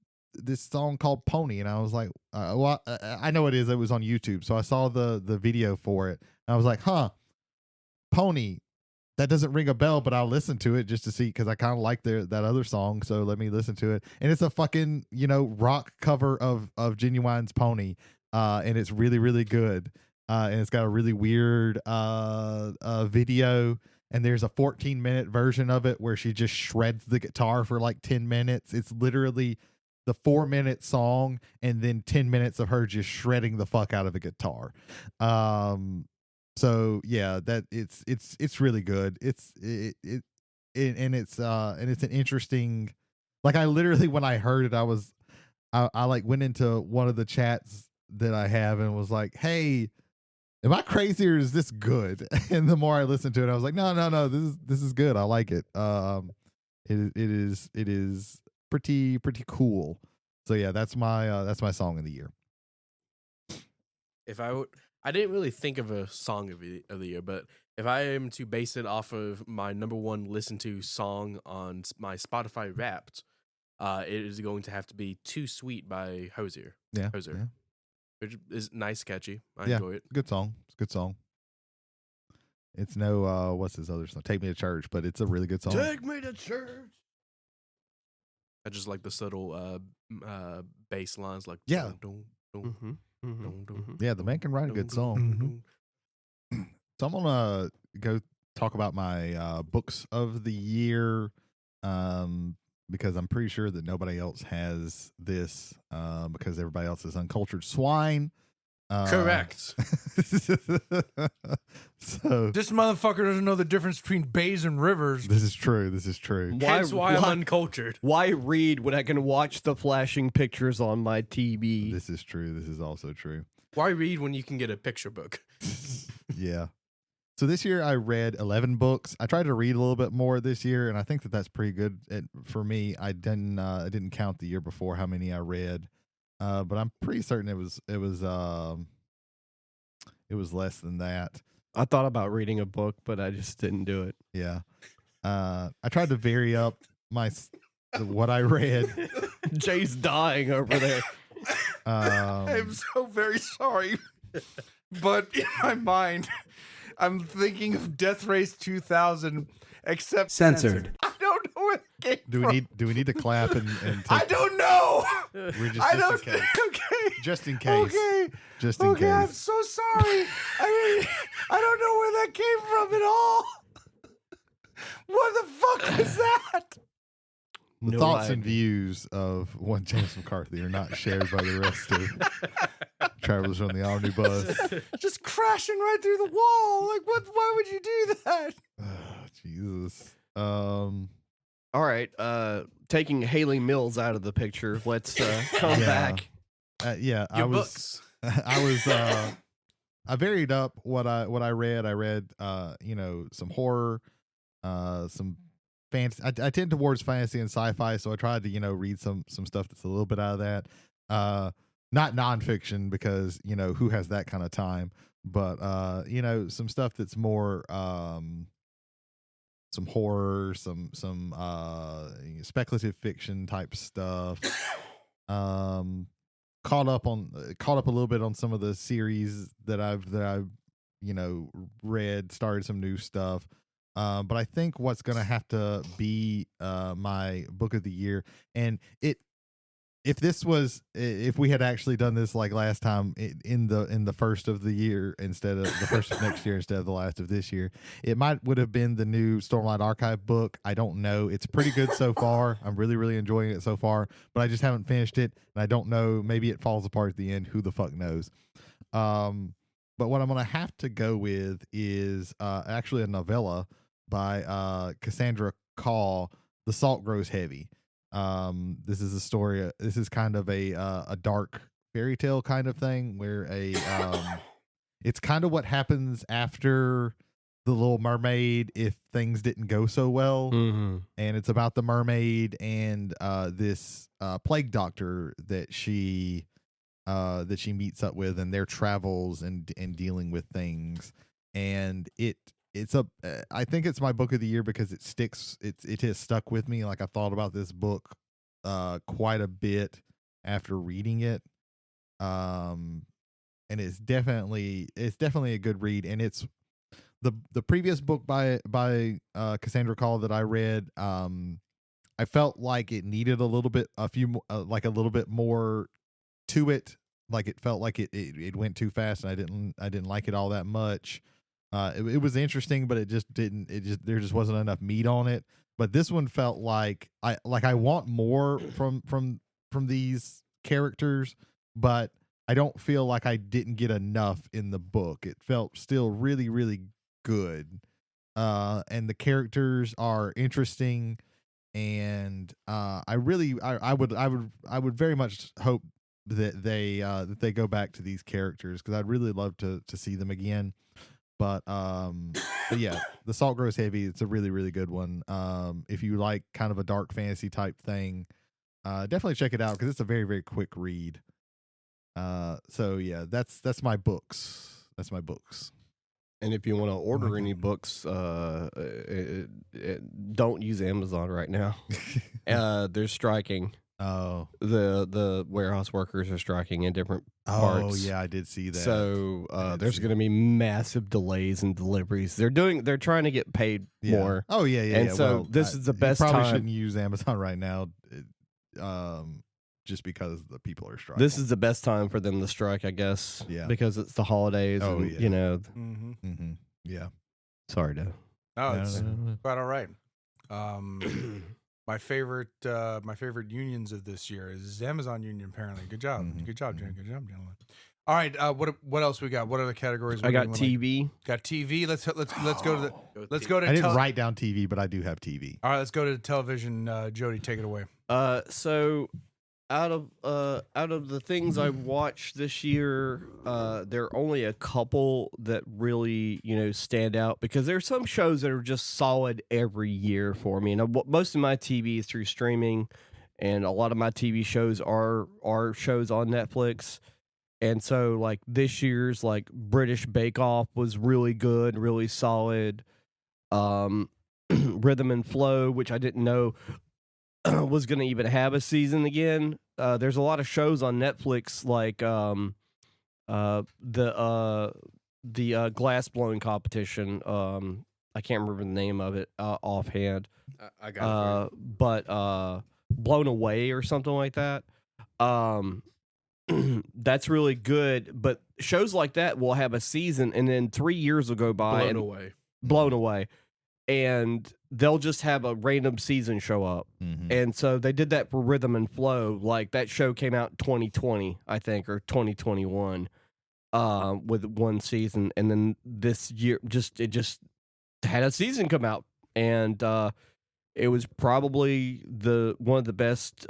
song called Pony, and I was like, well, I know it is. It was on YouTube, so I saw the video for it, and I was like, huh, Pony. That doesn't ring a bell, but I'll listen to it just to see, because I kind of like that other song, so let me listen to it. And it's a fucking rock cover of Genuine's Pony, and it's really really good. And it's got a really weird video, and there's a 14-minute version of it where she just shreds the guitar for like 10 minutes. It's literally the 4-minute song and then 10 minutes of her just shredding the fuck out of the guitar. So yeah, that it's really good. It's an interesting, like, I literally, when I heard it, I like went into one of the chats that I have and was like, hey, am I crazy or is this good? And the more I listened to it, I was like, no, this is good. I like it. It is pretty cool. So yeah, that's my song of the year. If I didn't really think of a song of the year, but if I am to base it off of my number one listen to song on my Spotify Wrapped, it is going to have to be "Too Sweet" by Hozier. Yeah, which is nice, catchy. I enjoy it. Good song. It's a good song. It's no what's his other song? "Take Me to Church," but it's a really good song. Take me to church. I just like the subtle bass lines, like yeah. Dun, dun, dun. Yeah, the man can write a good song. So I'm gonna go talk about my books of the year, because I'm pretty sure that nobody else has this, because everybody else is uncultured swine. Correct. So this motherfucker doesn't know the difference between bays and rivers. This is true. That's why I'm uncultured. Why read when I can watch the flashing pictures on my TV? This is true. This is also true. Why read when you can get a picture book? Yeah. So this year I read 11 books. I tried to read a little bit more this year, and I think that that's pretty good for me. I didn't count the year before how many I read, but I'm pretty certain it was less than that. I thought about reading a book, but I just didn't do it. Yeah. I tried to vary up what I read. Jay's dying over there. I'm so very sorry, but in my mind, I'm thinking of Death Race 2000, except censored. I don't know where it came from. Do we need to clap and take, I don't know. We're just, I just don't. in case. Okay. Just in case. Okay. Just in case. I'm so sorry. I don't know where that came from at all. What the fuck was that? The thoughts and views of one James McCarthy are not shared by the rest of Travelers on the Omnibus. Just crashing right through the wall. Like, what? Why would you do that? Jesus. All right, taking Haley Mills out of the picture, let's come back. Yeah, Your books. I varied up what I read. I read some horror, some fantasy. I tend towards fantasy and sci-fi, so I tried to read some stuff that's a little bit out of that. Not nonfiction, because who has that kind of time, but some stuff that's more some horror, some speculative fiction type stuff. Caught up a little bit on some of the series that I've read, started some new stuff. But I think what's going to have to be my book of the year, and if we had actually done this like last time in the first of the year instead of the first of next year instead of the last of this year, it would have been the new Stormlight Archive book. I don't know. It's pretty good so far. I'm really, really enjoying it so far, but I just haven't finished it, and I don't know. Maybe it falls apart at the end. Who the fuck knows? But what I'm gonna have to go with is actually a novella by Cassandra Caw, The Salt Grows Heavy. This is a story. This is kind of a dark fairy tale kind of thing where it's kind of what happens after The Little Mermaid if things didn't go so well. And it's about the mermaid and this plague doctor that she meets up with, and their travels and dealing with things. And I think it's my book of the year because it has stuck with me. Like, I thought about this book quite a bit after reading it. And it's definitely a good read. And it's the previous book by Cassandra Caw that I read. I felt like it needed a little bit more to it. Like, it felt like it went too fast, and I didn't like it all that much. It was interesting, but there just wasn't enough meat on it. But this one felt like I want more from these characters, but I don't feel like I didn't get enough in the book. It felt still really, really good. And the characters are interesting, and I would very much hope that they go back to these characters, because I'd really love to see them again. But yeah, The Salt Grows Heavy, it's a really, really good one. If you like kind of a dark fantasy type thing, definitely check it out, because it's a very, very quick read. So yeah, that's my books. That's my books. And if you want to order any books, don't use Amazon right now. They're striking. Oh, the warehouse workers are striking in different parts. Oh yeah, I did see that. So there's going to be massive delays in deliveries. They're trying to get paid more. Oh yeah. And so this is the best time. Probably time. shouldn't use Amazon right now, just because the people are striking. This is the best time for them to strike, I guess. Yeah, because it's the holidays. Oh and, yeah. Yeah. Sorry, Dave. No, it's quite all right. My favorite unions of this year is Amazon Union. Apparently, good job, good job, gentlemen. All right, what else we got? What other categories? I got TV. Got TV. Let's go to I didn't write down TV, but I do have TV. All right, let's go to the television. Jody, take it away. So out of the things I watched this year, there are only a couple that really stand out, because there's some shows that are just solid every year for me. And most of my TV is through streaming, and a lot of my TV shows are shows on Netflix. And so, like, this year's British Bake Off was really good, really solid. Rhythm and Flow, which I didn't know was going to even have a season again. There's a lot of shows on Netflix, like the glass blowing competition. I can't remember the name of it offhand. I got it. But Blown Away or something like that. That's really good. But shows like that will have a season, and then 3 years will go by. Blown Away. And they'll just have a random season show up. And so they did that for Rhythm and Flow. Like, that show came out in 2020, I think, or 2021. with one season, and then this year it just had a season come out, and it was probably one of the best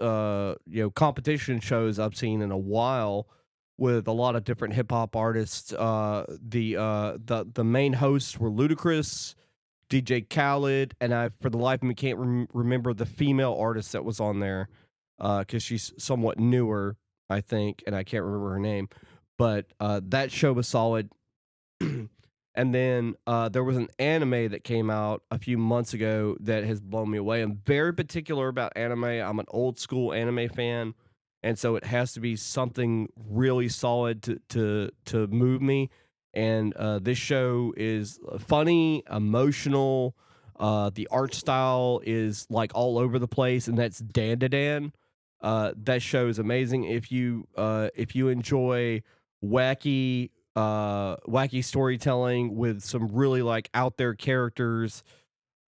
competition shows I've seen in a while, with a lot of different hip hop artists. The main hosts were Ludacris, DJ Khaled, and I, for the life of me, can't remember the female artist that was on there, because she's somewhat newer, I think, and I can't remember her name. But that show was solid. And then there was an anime that came out a few months ago that has blown me away. I'm very particular about anime. I'm an old school anime fan, and so it has to be something really solid to move me. And this show is funny, emotional. The art style is like all over the place, and that's Dan. That show is amazing. If you enjoy wacky storytelling with some really like out there characters,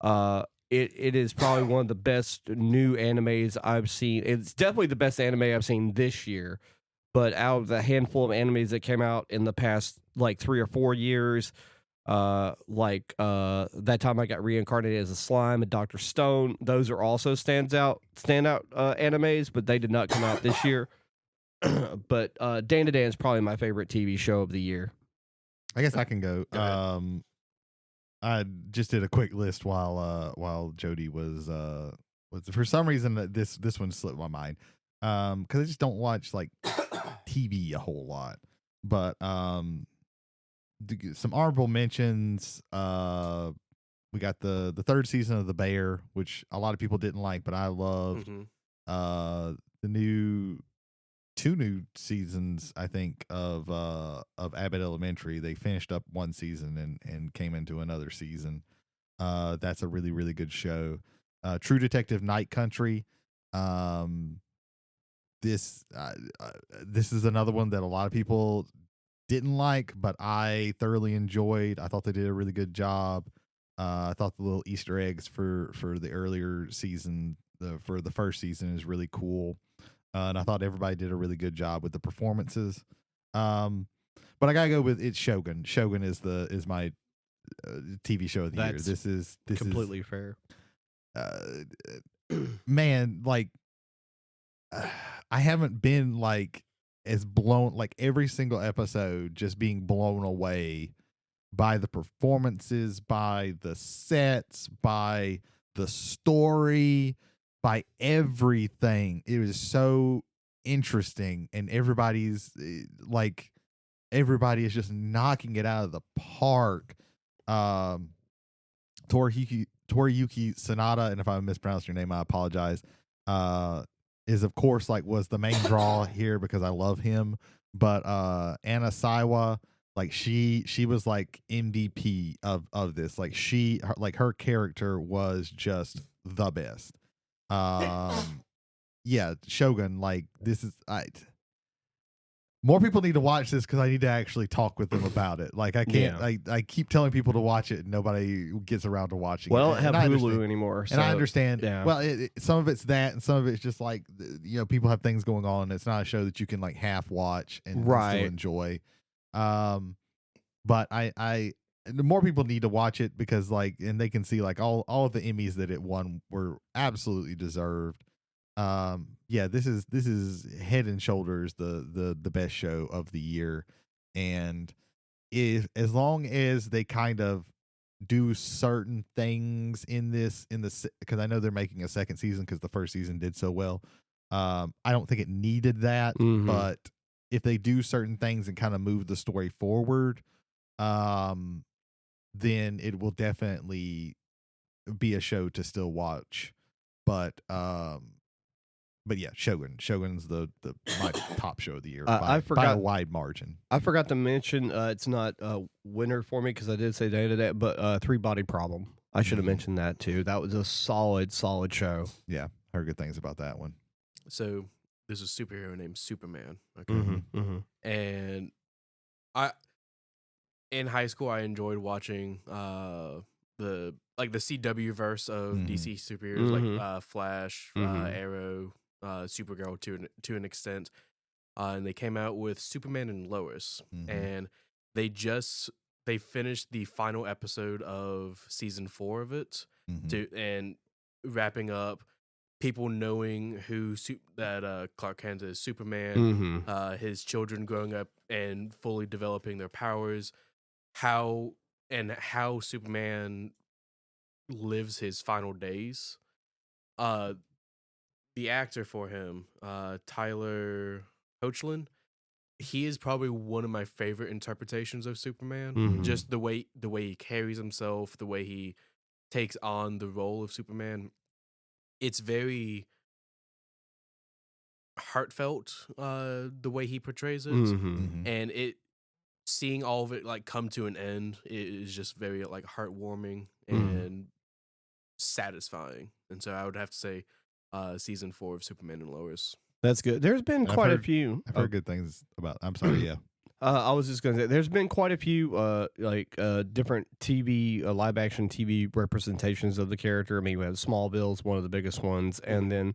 it is probably one of the best new animes I've seen. It's definitely the best anime I've seen this year. But out of the handful of animes that came out in the past like 3 or 4 years, that time I got reincarnated as a slime and Dr. Stone, those are also standout animes, but they did not come out this year. But Dan is probably my favorite TV show of the year. I guess I can go. I just did a quick list while Jody was for some reason this one slipped my mind, because I just don't watch like TV a whole lot. But some honorable mentions. We got the third season of The Bear, which a lot of people didn't like, but I loved. The two new seasons, I think, of Abbott Elementary. They finished up one season and came into another season. That's a really, really good show. True Detective Night Country. This is another one that a lot of people didn't like, but I thoroughly enjoyed. I thought they did a really good job. I thought the little Easter eggs for the earlier season, for the first season, is really cool. And I thought everybody did a really good job with the performances. But I gotta go with Shogun. Shogun is my TV show of the year. This is completely fair. Man, like I haven't been like as blown, like every single episode just being blown away by the performances, by the sets, by the story, by everything. It was so interesting, and everybody is just knocking it out of the park. Toriyuki Sanada, and if I mispronounced your name, I apologize, is of course was the main draw here because I love him. But Anna Saiwa, like she was like MVP of this. Like her character was just the best. Yeah, Shogun, like this is more people need to watch this because I need to actually talk with them about it. Like I can't, I keep telling people to watch it and nobody gets around to watching it. Well, I don't have Hulu anymore. And I understand. Yeah. Well, some of it's that, and some of it's just like, people have things going on. And it's not a show that you can like half watch and still enjoy. But the more people need to watch it because and they can see like all of the Emmys that it won were absolutely deserved. Yeah, this is head and shoulders the best show of the year. And as long as they kind of do certain things in this, because I know they're making a second season because the first season did so well. I don't think it needed that, but if they do certain things and kind of move the story forward, then it will definitely be a show to still watch. But yeah, Shogun's the my top show of the year by a wide margin. I forgot to mention it's not a winner for me because I did say that, but Three Body Problem. I should have mentioned that too. That was a solid show. Yeah, heard good things about that one. So there's a superhero named Superman. Okay, and in high school I enjoyed watching the CW verse of DC superheroes like Flash, Arrow, Supergirl to an extent. and they came out with Superman and Lois, and they finished the final episode of season 4 of it, and wrapping up people knowing that Clark Kent is Superman, his children growing up and fully developing their powers, how Superman lives his final days. The actor for him, Tyler Hoechlin, he is probably one of my favorite interpretations of Superman. Just the way he carries himself, the way he takes on the role of Superman. It's very heartfelt, the way he portrays it, and seeing all of it like come to an end is just very like heartwarming and satisfying. And so I would have to say season 4 of Superman and Lois. That's good. There's been quite a few. I've heard good things about. I'm sorry. Yeah. I was just going to say, there's been quite a few different TV, live action TV representations of the character. I mean, we have Smallville's one of the biggest ones, and then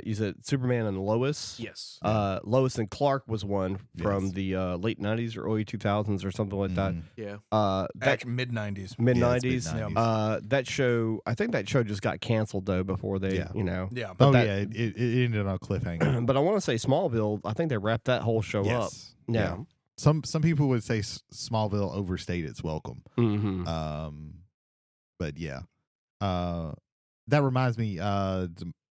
you said Superman and Lois. Yes. Lois and Clark was one from the late 90s or early 2000s or something like that. Yeah. That mid 90s. Mid 90s. Yeah. That show, I think that show just got canceled though before they, Yeah. But it ended on a cliffhanger. But I want to say Smallville, I think they wrapped that whole show up. Yeah. Some people would say Smallville overstayed its welcome. But yeah. That reminds me,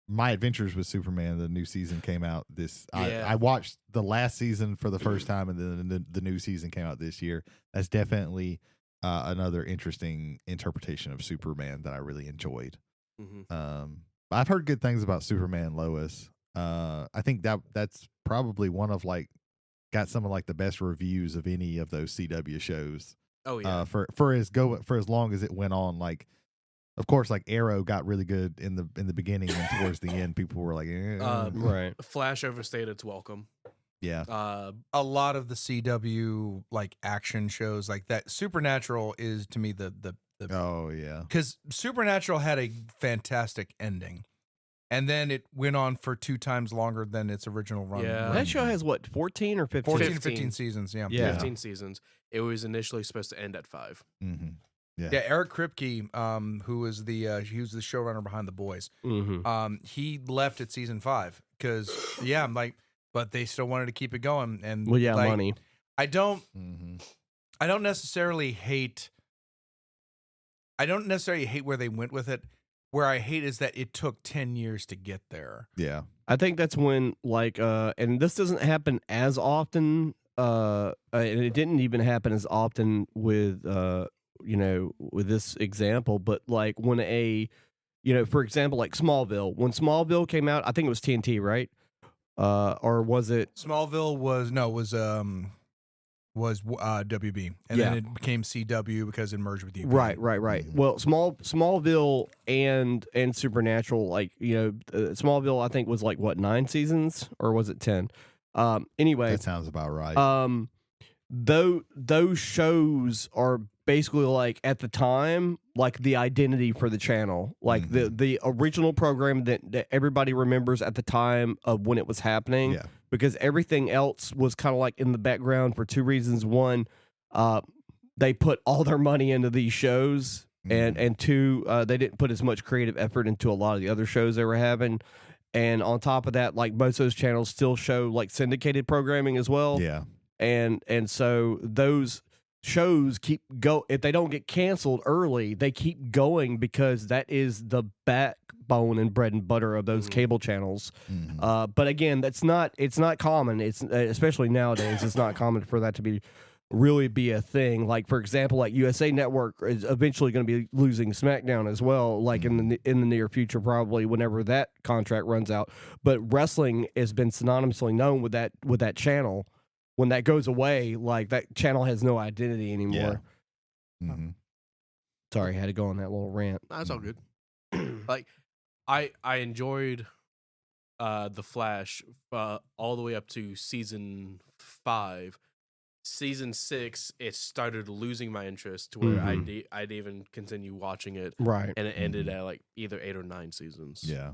My Adventures with Superman, the new season came out I watched the last season for the first time, and then the new season came out this year. That's definitely another interesting interpretation of Superman that I really enjoyed. I've heard good things about Superman and Lois. I think that's probably one of got some of the best reviews of any of those CW shows. Oh yeah. For as long as it went on, of course, Arrow got really good in the beginning, and towards the end, people were like, right. Flash overstayed its welcome. Yeah. A lot of the CW action shows like that. Supernatural is to me the oh yeah, because Supernatural had a fantastic ending. And then it went on for 2 times longer than its original run. Yeah. That show has what, 14 or 15? 14 or 15 seasons, yeah. 15 seasons. It was initially supposed to end at 5. Yeah. Eric Kripke, who was he was the showrunner behind The Boys. He left at season 5 because but they still wanted to keep it going. And money. I don't necessarily hate where they went with it. Where I hate is that it took 10 years to get there. Yeah. I think that's when and this doesn't happen as often, and it didn't even happen as often with with this example, but when for example, Smallville, when Smallville came out, I think it was TNT, right? Or was it Smallville was WB, and then it became CW because it merged with UB. Right. Well, Smallville and Supernatural, Smallville, I think was 9 seasons, or was it 10? Anyway, that sounds about right. Those shows are basically at the time the identity for the channel, the original program that everybody remembers at the time of when it was happening. Yeah. Because everything else was kind of in the background for 2 reasons. One, they put all their money into these shows, and 2, they didn't put as much creative effort into a lot of the other shows they were having. And on top of that, most of those channels still show syndicated programming as well. Yeah. And so those shows if they don't get canceled early, they keep going because that is the backbone and bread and butter of those cable channels. But again, it's not common. It's especially nowadays, it's not common for that to really be a thing. For example, USA Network is eventually going to be losing SmackDown as well, in the near future, probably whenever that contract runs out. But wrestling has been synonymously known with that channel. When that goes away, that channel has no identity anymore. Yeah. Sorry, I had to go on that little rant. That's all good. I enjoyed The Flash all the way up to season 5. Season 6, it started losing my interest to where I'd even continue watching it. Right. And it ended at either 8 or 9 seasons. Yeah.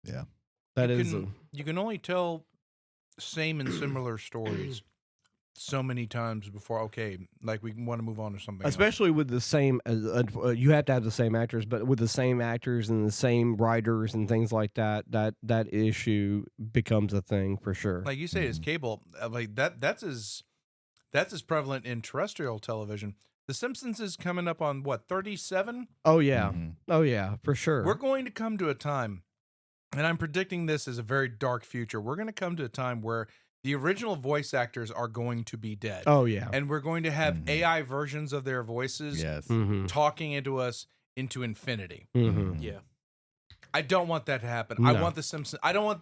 You can only tell same and similar stories so many times before. Okay, like we want to move on to something. Especially with the same, you have to have the same actors, but with the same actors and the same writers and things like that, that issue becomes a thing for sure. Like you say, it's cable. Like that's as prevalent in terrestrial television. The Simpsons is coming up on what, 37? Oh yeah, oh yeah, for sure. We're going to come to a time, and I'm predicting this as a very dark future. We're going to come to a time where the original voice actors are going to be dead. Oh yeah, and we're going to have AI versions of their voices talking into us into infinity. Yeah. I don't want that to happen. No. I want the Simpsons. I don't want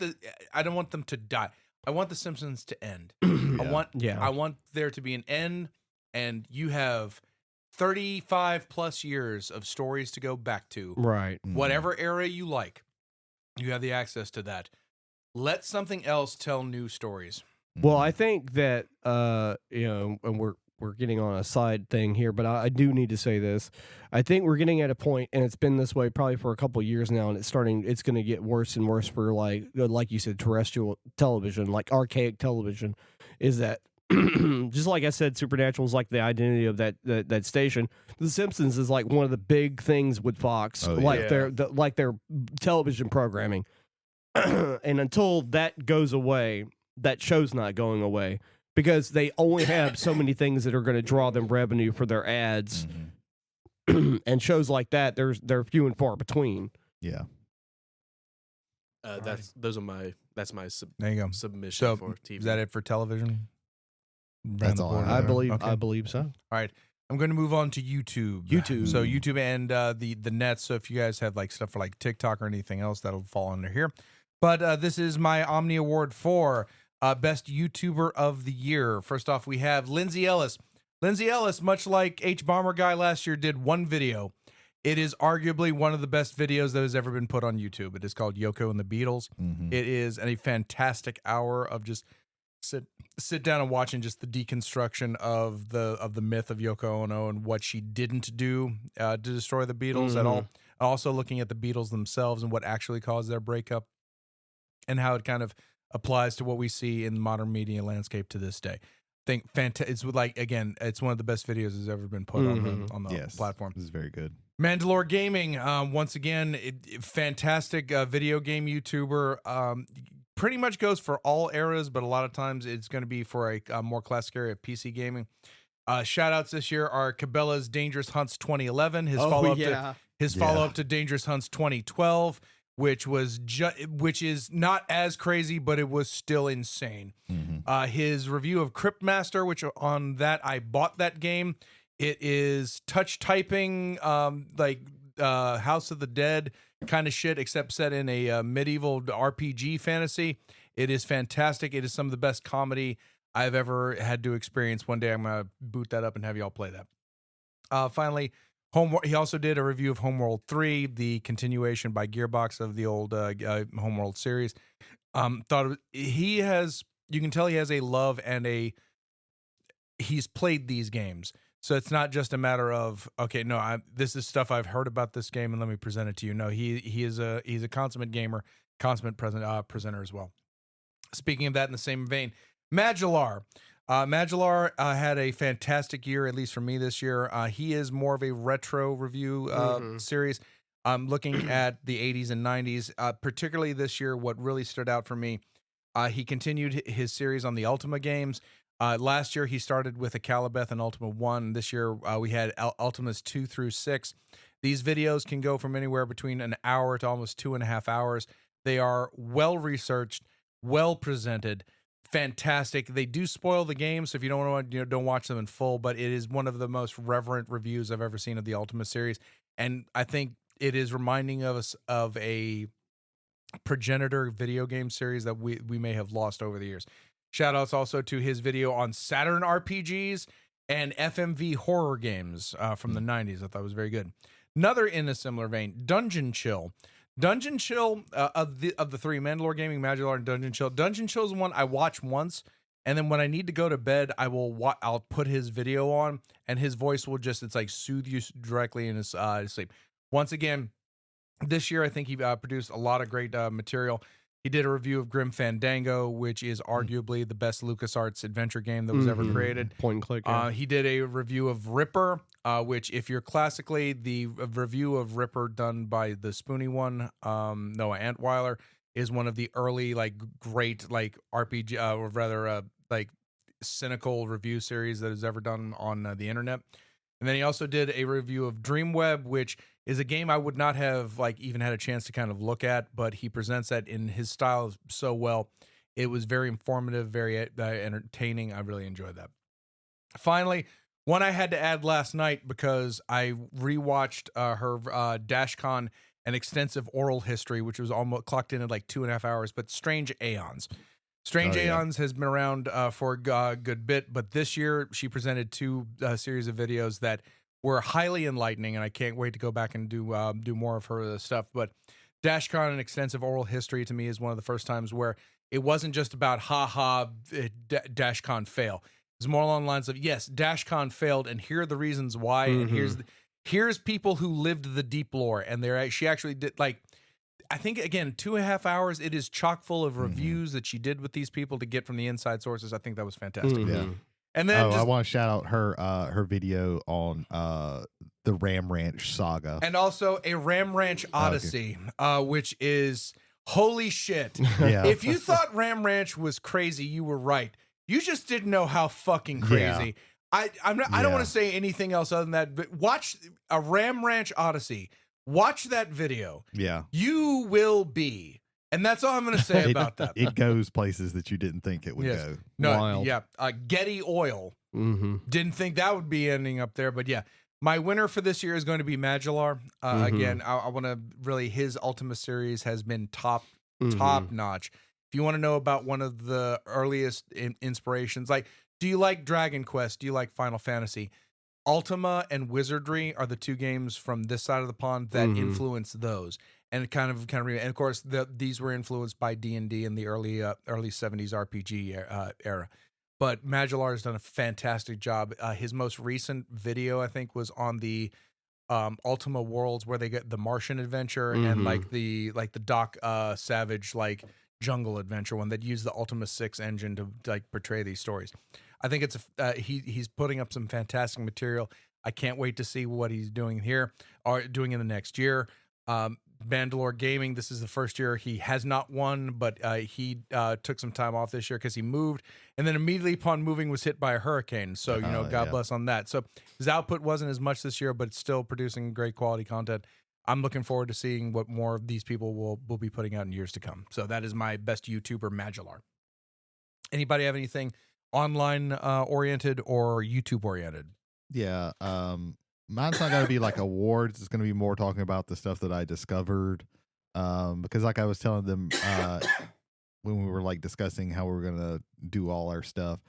them to die. I want the Simpsons to end. I want there to be an end, and you have 35 plus years of stories to go back to. Right. Whatever era you like, you have the access to that. Let something else tell new stories. Well, I think that and we're getting on a side thing here, but I do need to say this. I think we're getting at a point, and it's been this way probably for a couple of years now, and it's going to get worse and worse for like you said, terrestrial television, like archaic television, is that just like I said, Supernatural is like the identity of that station. The Simpsons is like one of the big things with Fox, their television programming. And until that goes away, that show's not going away because they only have so many things that are going to draw them revenue for their ads. And shows like that, they're few and far between. Yeah. That's my there you go. submission for TV. Is that it for television? That's all I believe so. All right. I'm going to move on to YouTube. So YouTube and the net. So if you guys have like stuff for like TikTok or anything else, that'll fall under here. But this is my Omni Award for Best YouTuber of the Year. First off, we have Lindsay Ellis. Lindsay Ellis, much like H Bomber Guy last year, did one video. It is arguably one of the best videos that has ever been put on YouTube. It is called Yoko and the Beatles. It is a fantastic hour of just sit down and watching just the deconstruction of the myth of Yoko Ono and what she didn't do to destroy the Beatles at all. Also looking at the Beatles themselves and what actually caused their breakup and how it kind of applies to what we see in the modern media landscape to this day. I think it's like, again, it's one of the best videos that's ever been put on the platform. This is very good. Mandalore Gaming, once again, fantastic video game YouTuber. Pretty much goes for all eras, but a lot of times it's going to be for a more classic area of PC gaming. Shout outs this year are Cabela's Dangerous Hunts 2011, his follow-up to Dangerous Hunts 2012, which is not as crazy, but it was still insane. His review of Cryptmaster, which on that I bought that game. It is touch typing, like House of the Dead kind of shit, except set in a medieval RPG fantasy. It is fantastic. It is some of the best comedy I've ever had to experience. One day I'm going to boot that up and have y'all play that. Finally, he also did a review of Homeworld 3, the continuation by Gearbox of the old Homeworld series. You can tell he has a love and he's played these games. So it's not just a matter of, okay, no, this is stuff I've heard about this game and let me present it to you. No, he's a consummate gamer, consummate presenter as well. Speaking of that, in the same vein, Magellar. Magellar had a fantastic year, at least for me this year. He is more of a retro review series. Looking at the 80s and 90s, particularly this year, what really stood out for me, he continued his series on the Ultima games. Last year, he started with a Calibeth and Ultima 1. This year, we had Ultimas 2 through 6. These videos can go from anywhere between an hour to almost 2.5 hours. They are well-researched, well-presented, fantastic. They do spoil the game, so if you don't want to, don't watch them in full, but it is one of the most reverent reviews I've ever seen of the Ultima series. And I think it is reminding us of a progenitor video game series that we may have lost over the years. Shout outs also to his video on Saturn RPGs and FMV horror games from the 90s. I thought it was very good. Another in a similar vein, Dungeon Chill. Dungeon Chill of the three, Mandalore Gaming, Magellar, and Dungeon Chill. Dungeon Chill is one I watch once, and then when I need to go to bed, I'll put his video on, and his voice will just, it's like soothe you directly in his sleep. Once again, this year I think he produced a lot of great material. He did a review of Grim Fandango, which is arguably the best LucasArts adventure game that was ever created. Point and click. Yeah. He did a review of Ripper, which, if you're classically, the review of Ripper done by the Spoony one, Noah Antweiler, is one of the early, like, great, like, RPG, or rather, like, cynical review series that is ever done on the internet. And then he also did a review of Dreamweb, which is a game I would not have like even had a chance to kind of look at, but he presents that in his style so well. It was very informative, very entertaining. I really enjoyed that. Finally, one I had to add last night because I rewatched her DashCon, an extensive oral history, which was almost clocked in at like 2.5 hours, but Strange Aeons. Strange Aeons has been around for a good bit, but this year she presented 2 series of videos that were highly enlightening, and I can't wait to go back and do more of her stuff. But DashCon, an extensive oral history, to me is one of the first times where it wasn't just about DashCon fail. It was more along the lines of, yes, DashCon failed, and here are the reasons why, and here's people who lived the deep lore, and she actually did like. I think, again, 2.5 hours, it is chock full of reviews that she did with these people to get from the inside sources. I think that was fantastic. Yeah. And then I want to shout out her video on the Ram Ranch saga. And also a Ram Ranch Odyssey, which is holy shit. Yeah. If you thought Ram Ranch was crazy, you were right. You just didn't know how fucking crazy. I don't want to say anything else other than that, but watch a Ram Ranch Odyssey. Watch that video. Yeah. You will be. And that's all I'm going to say about that. It goes places that you didn't think it would go. No, Wild. yeah. Getty Oil. Didn't think that would be ending up there, but yeah. My winner for this year is going to be Magellar. Again, I want to really, his Ultima series has been top notch. If you want to know about one of the earliest inspirations, like, do you like Dragon Quest? Do you like Final Fantasy? Ultima and Wizardry are the 2 games from this side of the pond that influence those, and kind of, and of course, these were influenced by D&D in the early 70s RPG era. But Magellar has done a fantastic job. His most recent video, I think, was on the Ultima Worlds, where they get the Martian adventure and like the Doc Savage like jungle adventure one that used the Ultima 6 engine to like portray these stories. I think it's he's putting up some fantastic material. I can't wait to see what he's doing here or doing in the next year. Mandalore Gaming, this is the first year he has not won, but he took some time off this year because he moved, and then immediately upon moving was hit by a hurricane. So, God bless on that. So his output wasn't as much this year, but it's still producing great quality content. I'm looking forward to seeing what more of these people will be putting out in years to come. So that is my best YouTuber, Magellar. Anybody have anything online oriented or YouTube oriented? Yeah. Mine's not going to be like awards. It's going to be more talking about the stuff that I discovered. Because like I was telling them when we were like discussing how we were going to do all our stuff,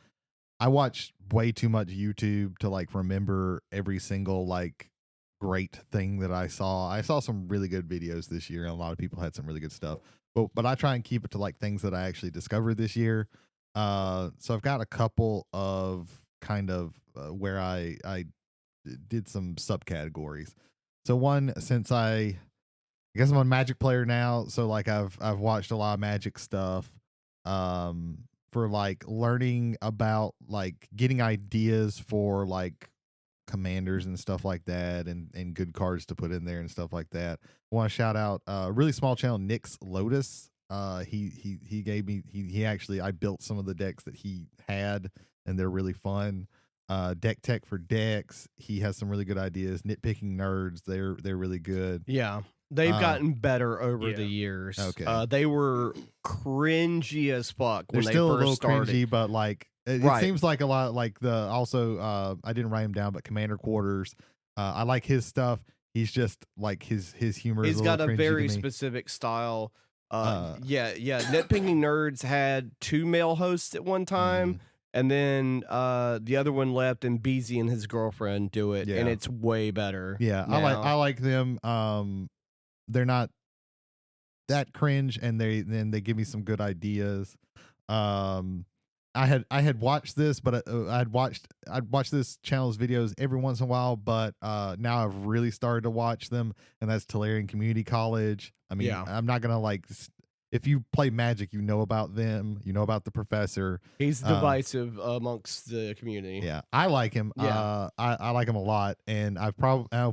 I watched way too much YouTube to like remember every single like great thing that I saw. I saw some really good videos this year, and a lot of people had some really good stuff. But I try and keep it to like things that I actually discovered this year. So I've got a couple of kind of where I did some subcategories. So one, since I guess I'm a Magic player now, so like I've watched a lot of Magic stuff for like learning about like getting ideas for like commanders and stuff like that, and good cards to put in there and stuff like that. I want to shout out a really small channel, Nick's Lotus. He gave me he actually, I built some of the decks that he had, and they're really fun. Deck Tech for decks, he has some really good ideas. Nitpicking Nerds, they're really good. Yeah, they've gotten better over the years. Okay, they were cringy as fuck they're when they still first a little started. cringy, but like it seems like a lot like the also I didn't write him down, but Commander Quarters, I like his stuff. He's just like his humor. He's is got a very cringy to me. specific style. Nitpicking Nerds had 2 male hosts at one time, and then the other one left, and Beezy and his girlfriend do it, and it's way better. Yeah, now. I like them. They're not that cringe, and they give me some good ideas. I had watched this, but I'd watched this channel's videos every once in a while, but now I've really started to watch them, and that's Tolarian Community College. I mean, I'm not gonna like if you play Magic, you know about them, you know about the professor. He's divisive amongst the community. Yeah, I like him. Yeah. I like him a lot, and I've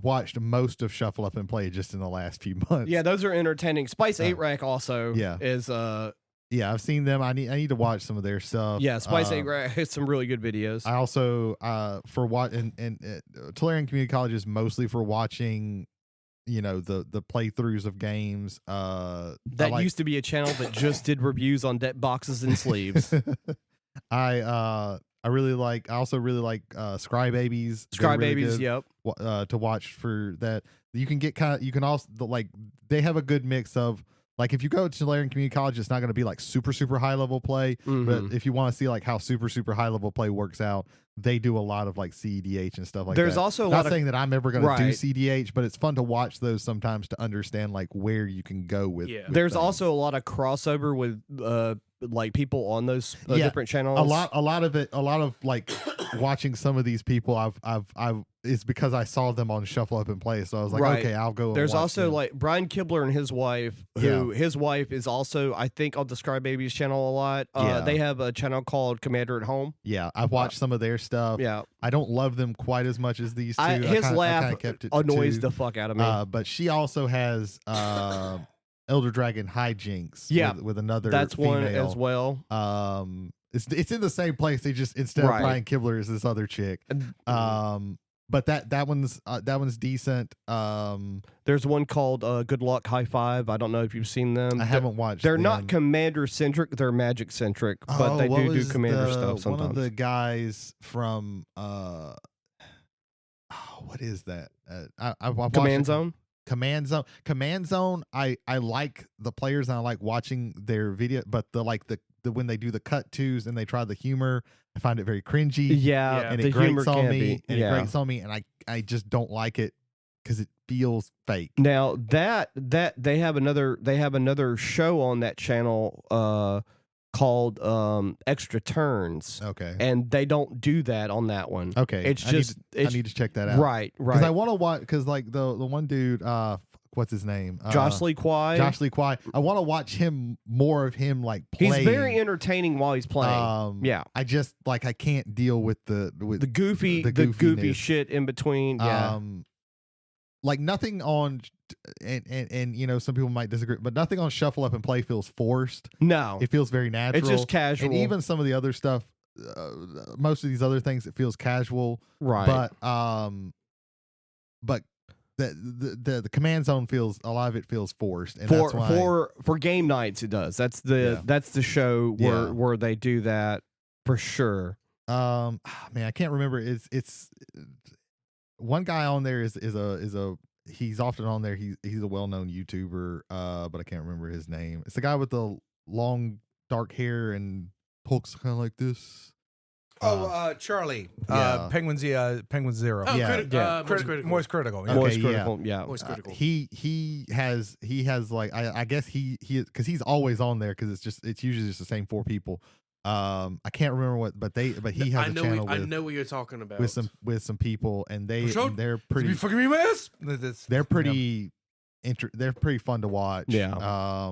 watched most of Shuffle Up and Play just in the last few months. Yeah, those are entertaining. Spice 8 Rack also yeah. is yeah, I've seen them. I need to watch some of their stuff. Yeah, Spice 8 Rack has some really good videos. I also for what and Tolarian Community College is mostly for watching, you know, the playthroughs of games. That used to be a channel that just did reviews on deck boxes and sleeves. I also really like Scry Babies. Scry really Babies, good, yep. To watch for that. You can also like they have a good mix of, like, if you go to Tolarian Community College, it's not going to be like super high level play. But if you want to see like how super high level play works out, they do a lot of like CEDH and stuff like that. There's also not saying that I'm ever going to do Right. CDH, but it's fun to watch those sometimes to understand like where you can go with. Yeah. with There's things. also a lot of crossover with like people on those different channels. a lot of like watching some of these people I've is because I saw them on Shuffle Up and Play, so I was like, Right. okay, I'll go. There's and watch also them. like Brian Kibler and his wife, who his wife is also, I think, on the Scry Babies channel a lot. Yeah. They have a channel called Commander at Home. Yeah, I've watched some of their stuff. Yeah. I don't love them quite as much as these two. I His kinda laugh kept it to annoys two. the fuck out of me. But she also has Elder Dragon Hijinks. Yeah. with another. That's female. one as well. It's in the same place. They just, instead of Right. Brian Kibler, is this other chick. But that one's decent. There's one called Good Luck High Five. I don't know if you've seen them. I haven't watched. They're them. not Commander centric. They're Magic centric, but they what do was Commander stuff sometimes. One of the guys from what is that? I've watched Command Zone. Command Zone. I like the players and I like watching their video, but the when they do the cut twos and they try the humor, I find it very cringy. Yeah, and the it grates humor on can me. be. And Yeah. it grates on me, and I just don't like it because it feels fake. Now that they have another show on that channel called Extra Turns. Okay. And they don't do that on that one. Okay. It's I just I need to check that out. Right. Because I want to watch, because like the one dude, what's his name? Josh Lee Kwai. Josh Lee Kwai. I want to watch him, more of him like playing. He's very entertaining while he's playing. Yeah. I just like, I can't deal with the goofy goofiness. shit in between. Yeah. Like nothing on, and you know, some people might disagree, but nothing on Shuffle Up and Play feels forced. No. It feels very natural. It's just casual. And even some of the other stuff, most of these other things, it feels casual. Right. But the Command Zone feels, a lot of it feels forced, and for that's why for game nights it does. That's the show where they do that for sure. Man, I can't remember. It's one guy on there is a he's often on there. He's a well-known YouTuber, but I can't remember his name. It's the guy with the long dark hair and talks kind of like this. Charlie. Yeah. Penguin Zero. Oh, Yeah. Moist Critical. Moist Critical. Yeah. Okay, Voice yeah. critical. Yeah. Moist Critical. He has like, I guess he because he's always on there, because it's usually just the same four people. I can't remember what, but he has a channel I know what you're talking about. with some people, and they're You pretty fucking me, miss. they're pretty they're pretty fun to watch. Yeah.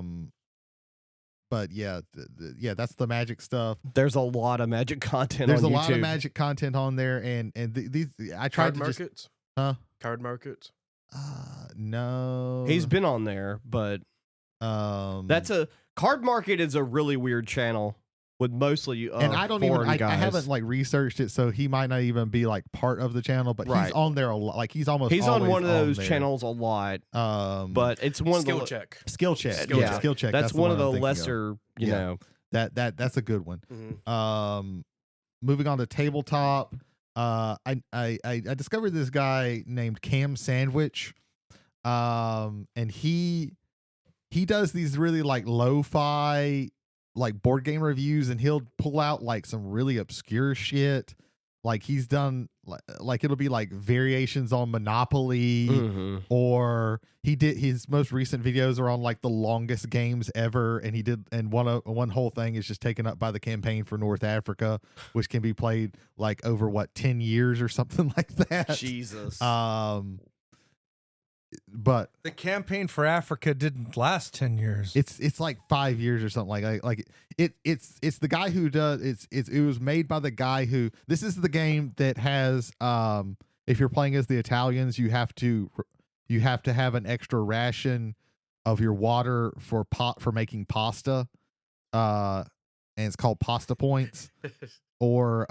But that's the Magic stuff. There's a lot of Magic content There's on a YouTube. lot of Magic content on there, and these I tried Card to markets. Card markets. no. He's been on there, but that's a Card Market is a really weird channel with mostly and I don't even I haven't like researched it, so he might not even be like part of the channel, but Right. he's on there a lot. Like he's on one of those there. channels a lot. But It's one Skill of the check. Skill check, Skill check. That's one of the I'm thinking of. lesser, you Yeah. know. That's a good one. Mhm. Moving on to tabletop, I discovered this guy named Cam Sandwich, and he does these really like lo-fi like board game reviews, and he'll pull out like some really obscure shit. Like he's done like it'll be like variations on Monopoly, or he did his most recent videos are on like the longest games ever, and one whole thing is just taken up by the campaign for North Africa, which can be played like over 10 years or something like that. Jesus. but The campaign for Africa didn't last 10 years. it's like 5 years or something it's the guy who does it was made by the guy who this is the game that has if you're playing as the Italians you have to have an extra ration of your water for making pasta and it's called pasta points or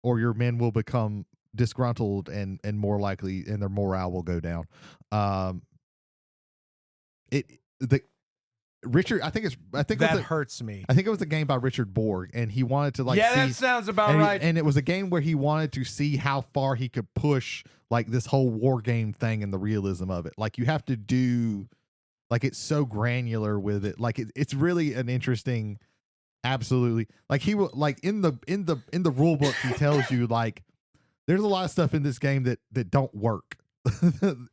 your men will become disgruntled and more likely and their morale will go down. Richard, I think that hurts me. I think it was a game by Richard Borg, and he wanted to that sounds about right. And it was a game where he wanted to see how far he could push like this whole war game thing and the realism of it. Like you have to do, like it's so granular with it. Like it's really an interesting, absolutely. Like he will like in the rule book he tells you like there's a lot of stuff in this game that don't work.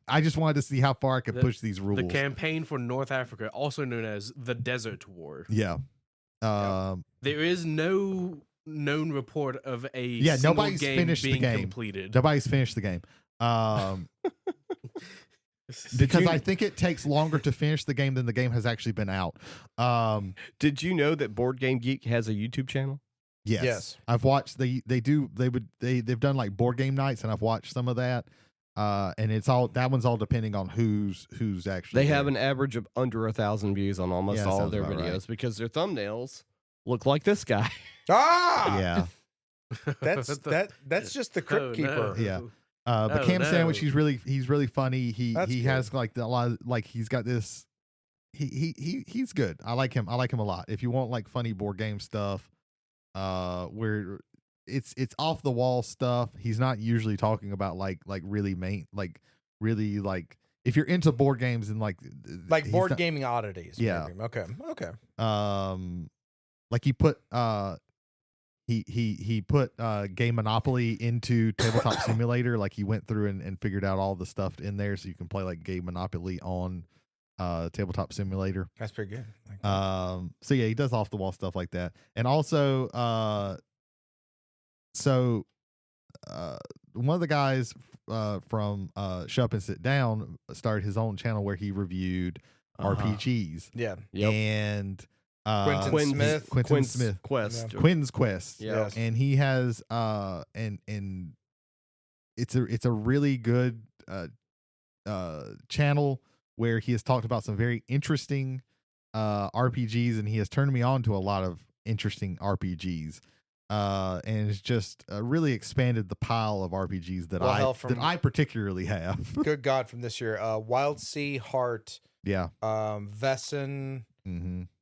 I just wanted to see how far I could push these rules. The campaign for North Africa, also known as the Desert War. Yeah. There is no known report of a nobody's game finished being the game. completed. Nobody's finished the game. Because I think it takes longer to finish the game than the game has actually been out. Did you know that Board Game Geek has a YouTube channel? Yes. I've watched they've done like board game nights and I've watched some of that. And it's all that one's all depending on who's actually they there. have an average of under 1,000 views on almost all of their videos because their thumbnails look like this guy. Yeah. That's just the Crypt Keeper. No. Yeah. But Cam Sandwich, he's really funny. He has like a lot of, like he's got this he's good. I like him a lot. If you want like funny board game stuff, where it's off the wall stuff. He's not usually talking about like really really like if you're into board games and like board gaming oddities. Yeah. Okay. Like he put he put Game Monopoly into Tabletop Simulator. Like he went through and figured out all the stuff in there so you can play like Game Monopoly on Tabletop Simulator. That's pretty good. So yeah, he does off the wall stuff like that. And also one of the guys from Shut Up and Sit Down started his own channel where he reviewed RPGs. Yeah. Yep. And Quentin Smith Quest. Quinn's Quest. Yeah. And he has and it's a really good channel where he has talked about some very interesting RPGs, and he has turned me on to a lot of interesting RPGs. And it's just really expanded the pile of RPGs that I particularly have. Good God, from this year, Wild Sea, Heart, Vesson,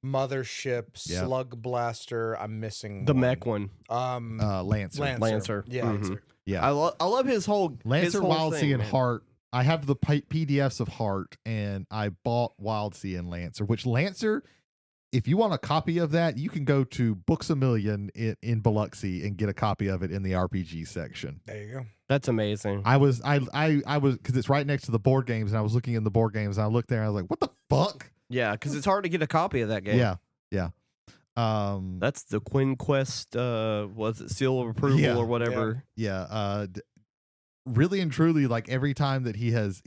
Mothership, Slug Blaster. I'm missing the one. mech one. Lancer. Yeah, Lancer. Yeah. I love his whole Lancer, Wild thing, Sea, and man. Heart. I have the PDFs of Heart, and I bought Wild Sea and Lancer. Which Lancer, if you want a copy of that, you can go to Books A Million in Biloxi and get a copy of it in the RPG section. There you go. That's amazing. I was because it's right next to the board games, and I was looking in the board games, and I looked there, and I was like, "What the fuck?" Yeah, because it's hard to get a copy of that game. Yeah. That's the Quinn Quest. Was it seal of approval or whatever? Yeah. Really and truly, like every time that he has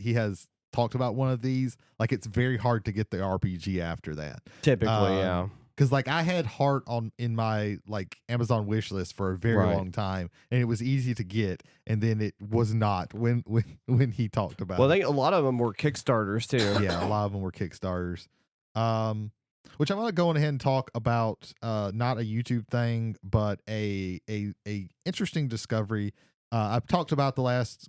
talked about one of these, like it's very hard to get the RPG after that. Typically, yeah. Because like I had Heart in my like Amazon wish list for a very long time, and it was easy to get, and then it was not when he talked about. Well, it. a lot of them were Kickstarters too. Yeah, a lot of them were Kickstarters. Which I'm gonna go ahead and talk about, not a YouTube thing, but a interesting discovery. I've talked about the last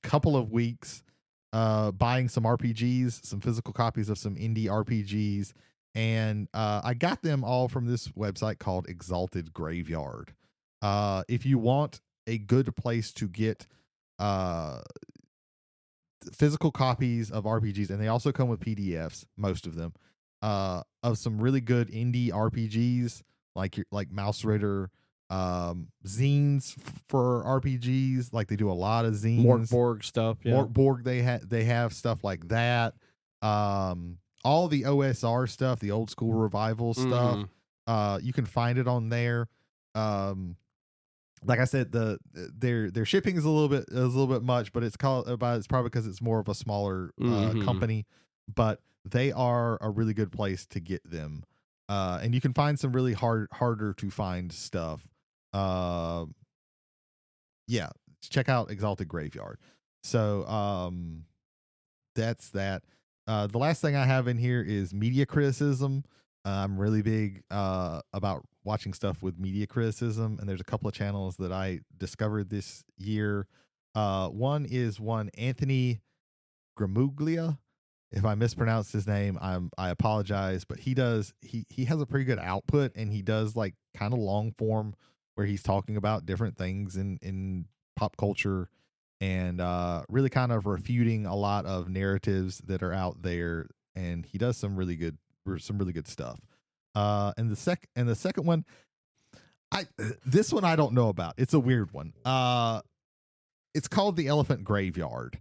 couple of weeks buying some RPGs, some physical copies of some indie RPGs, and I got them all from this website called Exalted Graveyard. If you want a good place to get physical copies of RPGs, and they also come with PDFs, most of them, of some really good indie RPGs like Mouse Ritter, zines for RPGs. Like they do a lot of zines. Morkborg stuff. Yeah. Morkborg, they have stuff like that. All the OSR stuff, the old school revival stuff. You can find it on there. like I said, their shipping is a little bit much, but it's probably because it's more of a smaller company, but they are a really good place to get them. And you can find some really harder to find stuff. Yeah, check out Exalted Graveyard. So that's that. The last thing I have in here is media criticism. I'm really big about watching stuff with media criticism, and there's a couple of channels that I discovered this year. One is Anthony Gramuglia. If I mispronounced his name, I apologize, but he has a pretty good output, and he does like kind of long form where he's talking about different things in pop culture and really kind of refuting a lot of narratives that are out there, and he does some really good stuff. And the second one, this one I don't know about. It's a weird one. It's called The Elephant Graveyard.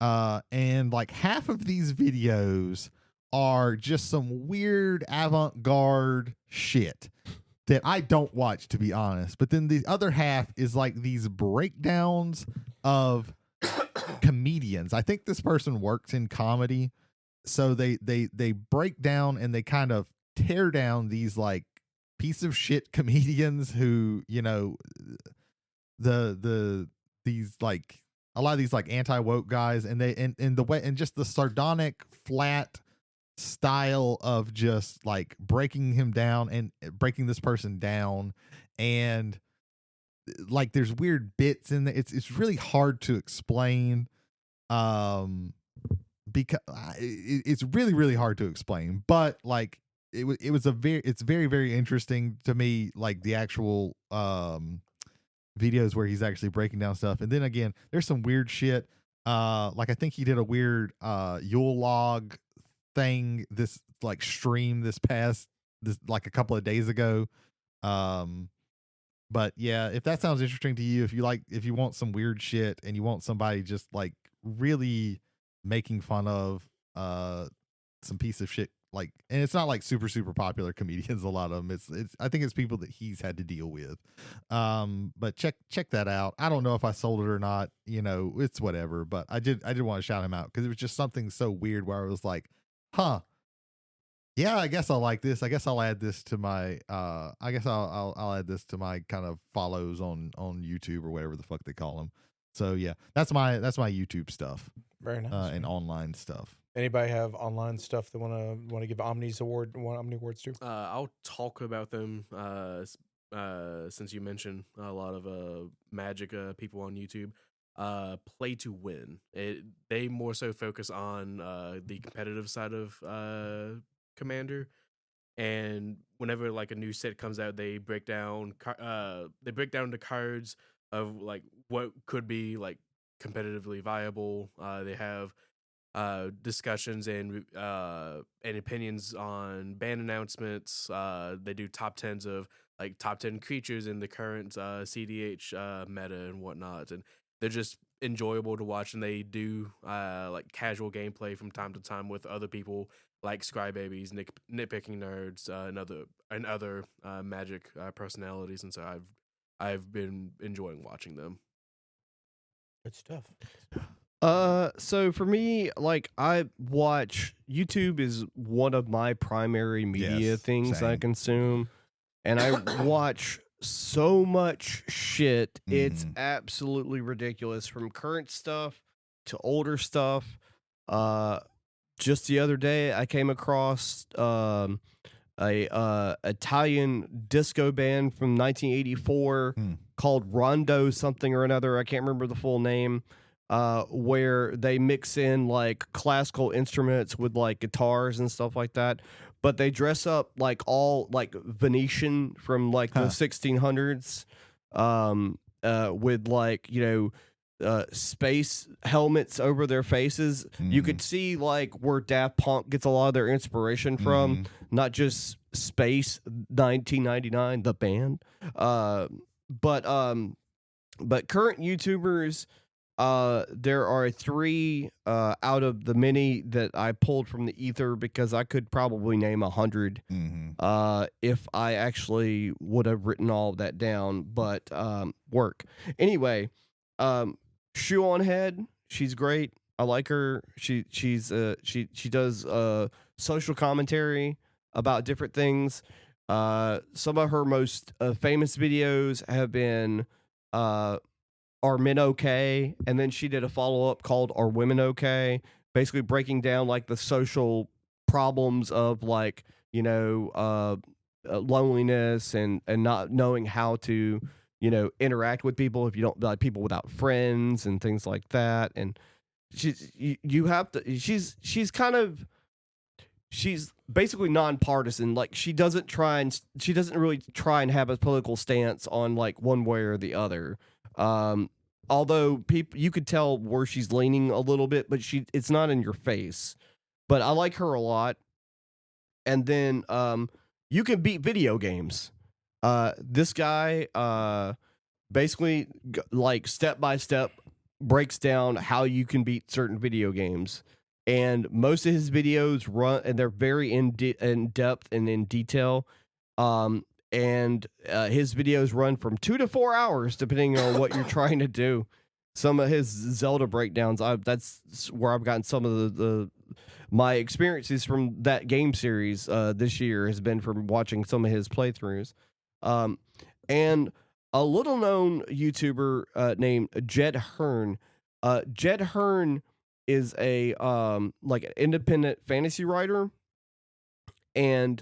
And like half of these videos are just some weird avant-garde shit that I don't watch, to be honest. But then the other half is like these breakdowns of comedians. I think this person works in comedy, so they break down and they kind of tear down these like piece of shit comedians who, you know, these like a lot of these like anti-woke guys, and they and the way and just the sardonic flat style of just like breaking him down and breaking this person down, and like there's weird bits in there. It's really hard to explain, because it's really hard to explain, but like it's very, very interesting to me, like the actual videos where he's actually breaking down stuff. And then again, there's some weird shit. Like I think he did a weird Yule log thing, this like stream this like a couple of days ago. But yeah, if that sounds interesting to you, if you want some weird shit and you want somebody just like really making fun of some piece of shit, like, and it's not like super popular comedians, a lot of them, it's I think it's people that he's had to deal with. But check that out. I don't know if I sold it or not, you know, it's whatever, but I did want to shout him out because it was just something so weird where I was like, huh, yeah, I guess I like this. I guess I'll add this to my I'll add this to my kind of follows on YouTube or whatever the fuck they call them. So yeah, that's my YouTube stuff. Very nice. And online stuff. Anybody have online stuff they want to give Omni Awards to? I'll talk about them since you mentioned a lot of Magic people on YouTube. Play to Win. They more so focus on the competitive side of Commander, and whenever like a new set comes out, they break down the cards of like what could be like competitively viable. They have discussions and opinions on ban announcements. They do top 10s of like top 10 creatures in the current CDH meta and whatnot, and they're just enjoyable to watch. And they do like casual gameplay from time to time with other people like Scrybabies, nitpicking nerds, and other Magic personalities, and so I've been enjoying watching them. Good stuff. So for me, like I watch YouTube is one of my primary media things same. I consume, and I watch so much shit. It's absolutely ridiculous, from current stuff to older stuff. Just the other day, I came across a Italian disco band from 1984 called Rondo something or another. I can't remember the full name. Where they mix in like classical instruments with like guitars and stuff like that, but they dress up like all like Venetian from like the 1600s, with like, you know, space helmets over their faces. You could see like where Daft Punk gets a lot of their inspiration from, not just Space 1999 the band, but current YouTubers there are 3 out of the many that I pulled from the ether because I could probably name 100 if I actually would have written all of that down, but work. Anyway, Shoe on Head, she's great. I like her. She does social commentary about different things. Some of her most famous videos have been Are Men Okay? And then she did a follow-up called Are Women Okay? Basically breaking down like the social problems of like, loneliness and not knowing how to, interact with people if you don't, like, people without friends and things like that. And she's basically nonpartisan. Like she doesn't really try and have a political stance on like one way or the other. Although you could tell where she's leaning a little bit, but it's not in your face. But I like her a lot. And then You Can Beat Video Games. This guy basically like step by step breaks down how you can beat certain video games. And most of his videos run, and they're very in depth and in detail. And his videos run from 2 to 4 hours, depending on what you're trying to do. Some of his Zelda breakdowns, that's where I've gotten some of my experiences from that game series this year has been from watching some of his playthroughs. And a little known YouTuber named Jed Hearn. Jed Hearn is a like an independent fantasy writer, and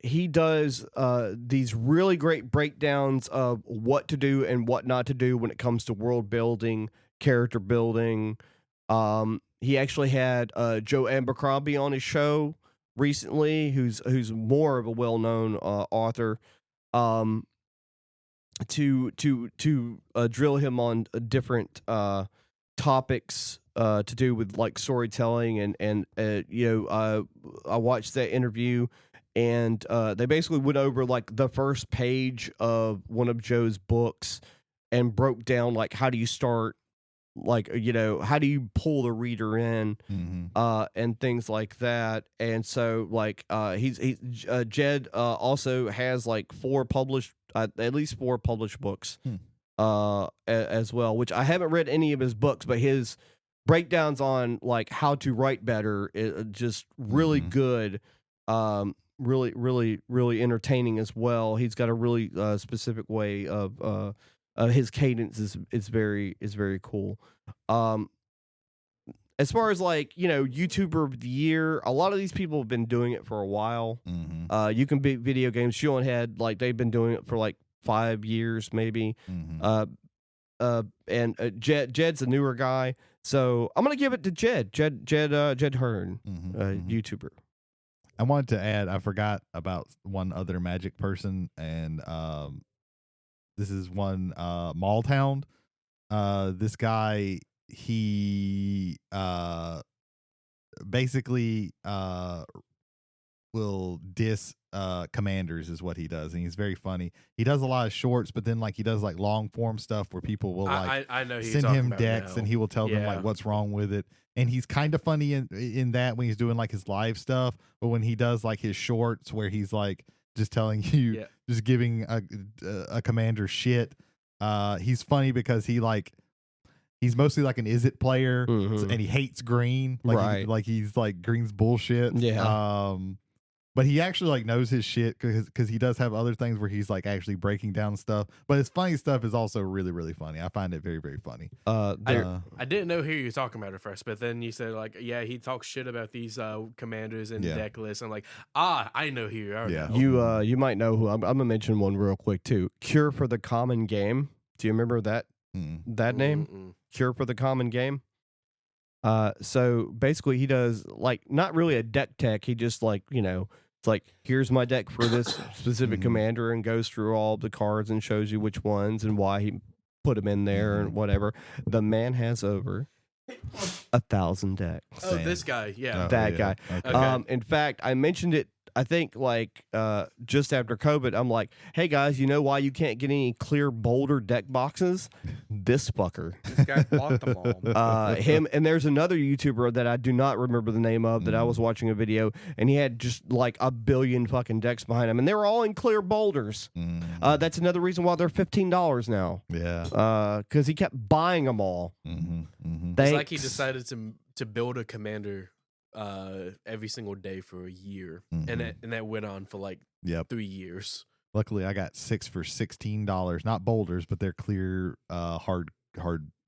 he does these really great breakdowns of what to do and what not to do when it comes to world building, character building. He actually had Joe Abercrombie on his show recently, who's more of a well-known author, to drill him on different topics to do with like storytelling and I watched that interview. And they basically went over like the first page of one of Joe's books and broke down like how do you start, like how do you pull the reader in, and things like that. And so like Jed also has like at least 4 published books as well, which I haven't read any of his books, but his breakdowns on like how to write better is just really good. Really entertaining as well. He's got a really specific way of his cadence is very cool. As far as like YouTuber of the year, a lot of these people have been doing it for a while. You Can Beat Video Games, Shoe on Head, like they've been doing it for like 5 years maybe. And Jed's a newer guy, so I'm gonna give it to Jed Hearn, YouTuber. I wanted to add, I forgot about one other Magic person, and this is one Malltown. This guy, he basically will diss commanders is what he does, and he's very funny. He does a lot of shorts, but then like he does like long form stuff where people will like I know send him decks and he will tell them like what's wrong with it. And he's kind of funny in that when he's doing like his live stuff, but when he does like his shorts where he's like just telling you, just giving a commander shit, he's funny because he's mostly like an Is It player, and he hates green, like he's like green's bullshit. But he actually like knows his shit because he does have other things where he's like actually breaking down stuff. But his funny stuff is also really, really funny. I find it very, very funny. I didn't know who you were talking about at first, but then you said like, he talks shit about these commanders and deck lists. I'm like, I know who you are. Yeah. You might know who. I'm gonna mention one real quick too. Cure for the Common Game. Do you remember that name? Cure for the Common Game. So basically he does like not really a deck tech. He just like it's like, here's my deck for this specific commander, and goes through all the cards and shows you which ones and why he put them in there and whatever. The man has over 1,000 decks. Oh, this guy, that guy. Okay. In fact, I mentioned it I think like just after COVID, I'm like, hey guys, you know why you can't get any clear Boulder deck boxes? This fucker. This guy bought them all. Him, and there's another YouTuber that I do not remember the name of that I was watching a video, and he had just like a billion fucking decks behind him, and they were all in clear boulders. That's another reason why they're $15 now. Yeah. Because he kept buying them all. It's like he decided to build a commander every single day for a year, and that went on for like 3 years. Luckily, I got 6 for $16. Not boulders, but they're clear, hard.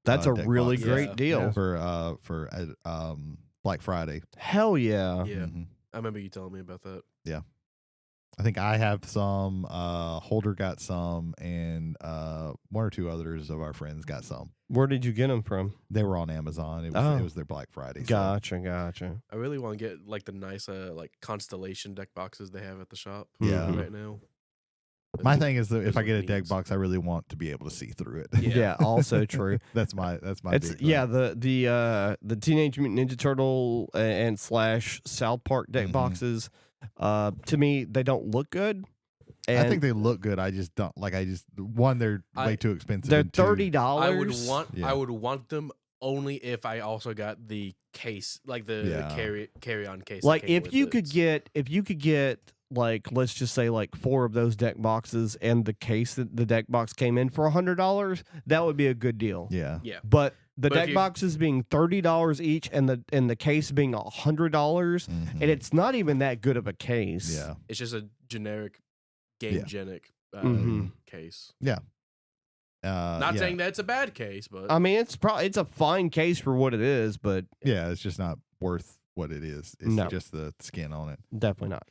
That's a deck really boxes great deal for Black Friday. Hell yeah! Yeah, I remember you telling me about that. Yeah, I think I have some. Holder got some, and 1 or 2 others of our friends got some. Where did you get them from? They were on Amazon. It was their Black Friday. Gotcha. I really want to get like the nice like Constellation deck boxes they have at the shop. Yeah. Right now. My thing is that if I get a really deck neat. box, I really want to be able to see through it. Yeah, also true. That's my It's big thing. the Teenage Mutant Ninja Turtle and / South Park deck boxes. To me, they don't look good. And I think they look good. I just don't like. They're way too expensive. they're and two- $30. I would want them only if I also got the case, like the carry on case. Like that came if with you it. could get like, let's just say like 4 of those deck boxes and the case that the deck box came in for $100, that would be a good deal. Yeah. Yeah. But the But if deck you- boxes being $30 each and the case being $100, and it's not even that good of a case. Yeah. It's just a generic game genic case. Yeah. Not saying that's a bad case, but I mean, it's a fine case for what it is, but Yeah, it's just not worth what it is. It's No. just the skin on it. definitely not.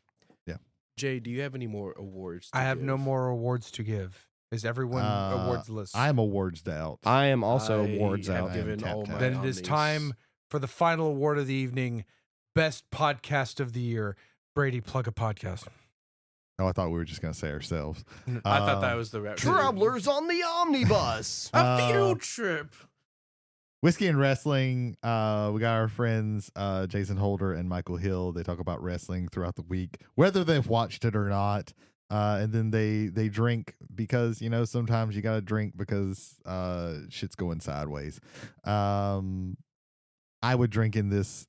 Jay, do you have any more awards? I have no more awards to give. Is everyone awards list? I'm awards out. I am also I awards have out. given Tap, all tap. my Then it is omnis. time for the final award of the evening, Best Podcast of the Year. Brady, plug a podcast. Oh, I thought we were just gonna say ourselves. I thought that was the route. Travelers on the Omnibus. A field trip. Whiskey and Wrestling. We got our friends Jason Holder and Michael Hill. They talk about wrestling throughout the week, whether they've watched it or not. And then they drink because sometimes you gotta drink because shit's going sideways. I would drink in this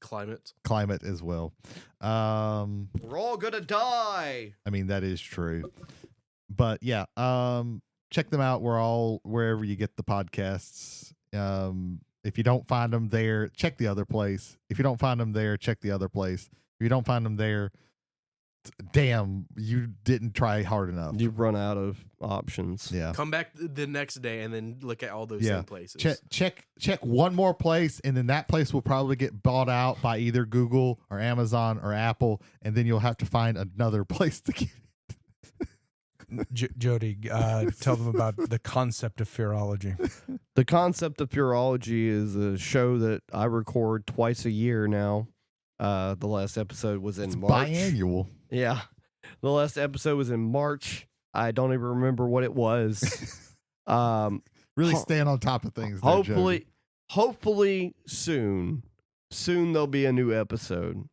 Climate. as well. We're all gonna die. I mean, that is true. But yeah, check them out. We're all wherever you get the podcasts. If you don't find them there, check the other place. If you don't find them there, check the other place. If you don't find them there, damn, you didn't try hard enough. You've run out of options. Yeah. Come back the next day and then look at all those Yeah. same places. Check one more place, and then that place will probably get bought out by either Google or Amazon or Apple, and then you'll have to find another place to get Jody, tell them about the concept of Fearology. The Concept of Purology is a show that I record twice a year now. The last episode was in March. biannual. Yeah. The last episode was in March. I don't even remember what it was. Really staying on top of things. there, Jody. Hopefully soon there'll be a new episode.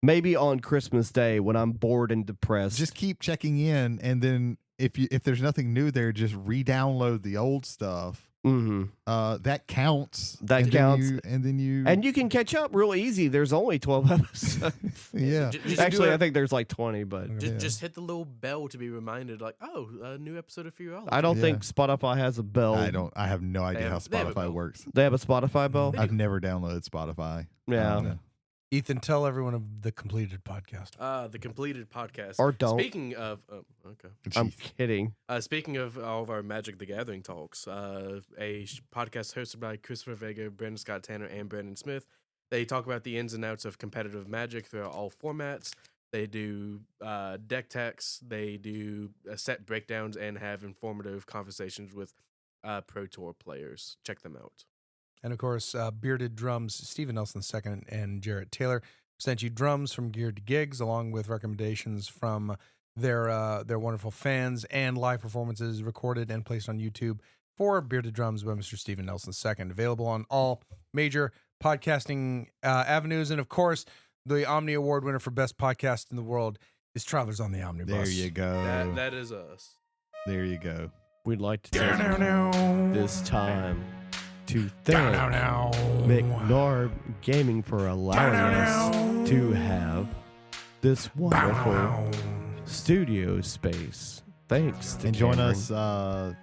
Maybe on Christmas Day when I'm bored and depressed. Just keep checking in, and then if there's nothing new there, just re-download the old stuff. That counts. That counts. And you can catch up real easy. There's only 12 episodes. yeah. Actually, I think there's like 20, but Just hit the little bell to be reminded, like, oh, a new episode of Fearology. I don't think Spotify has a bell. I have no idea how they have a Spotify bell. works. They have a Spotify bell? I've never downloaded Spotify. Yeah. Ethan, tell everyone of the completed podcast. The completed podcast. Or don't. Speaking of, okay. I'm kidding. Speaking of all of our Magic the Gathering talks, podcast hosted by Christopher Vega, Brandon Scott Tanner, and Brandon Smith. They talk about the ins and outs of competitive Magic throughout all formats. They do deck techs. They do set breakdowns and have informative conversations with Pro Tour players. Check them out. And of course, Bearded Drums, Stephen Nelson II and Jarrett Taylor sent you drums from Geared to Gigs, along with recommendations from their wonderful fans and live performances recorded and placed on YouTube for Bearded Drums by Mr. Stephen Nelson II. Available on all major podcasting avenues. And of course, the Omni Award winner for Best Podcast in the World is Travelers on the Omnibus. There you go. That is us. There you go. We'd like to take this time to thank McNarb Gaming for allowing us to have this wonderful studio space. Thanks to And join Cameron. us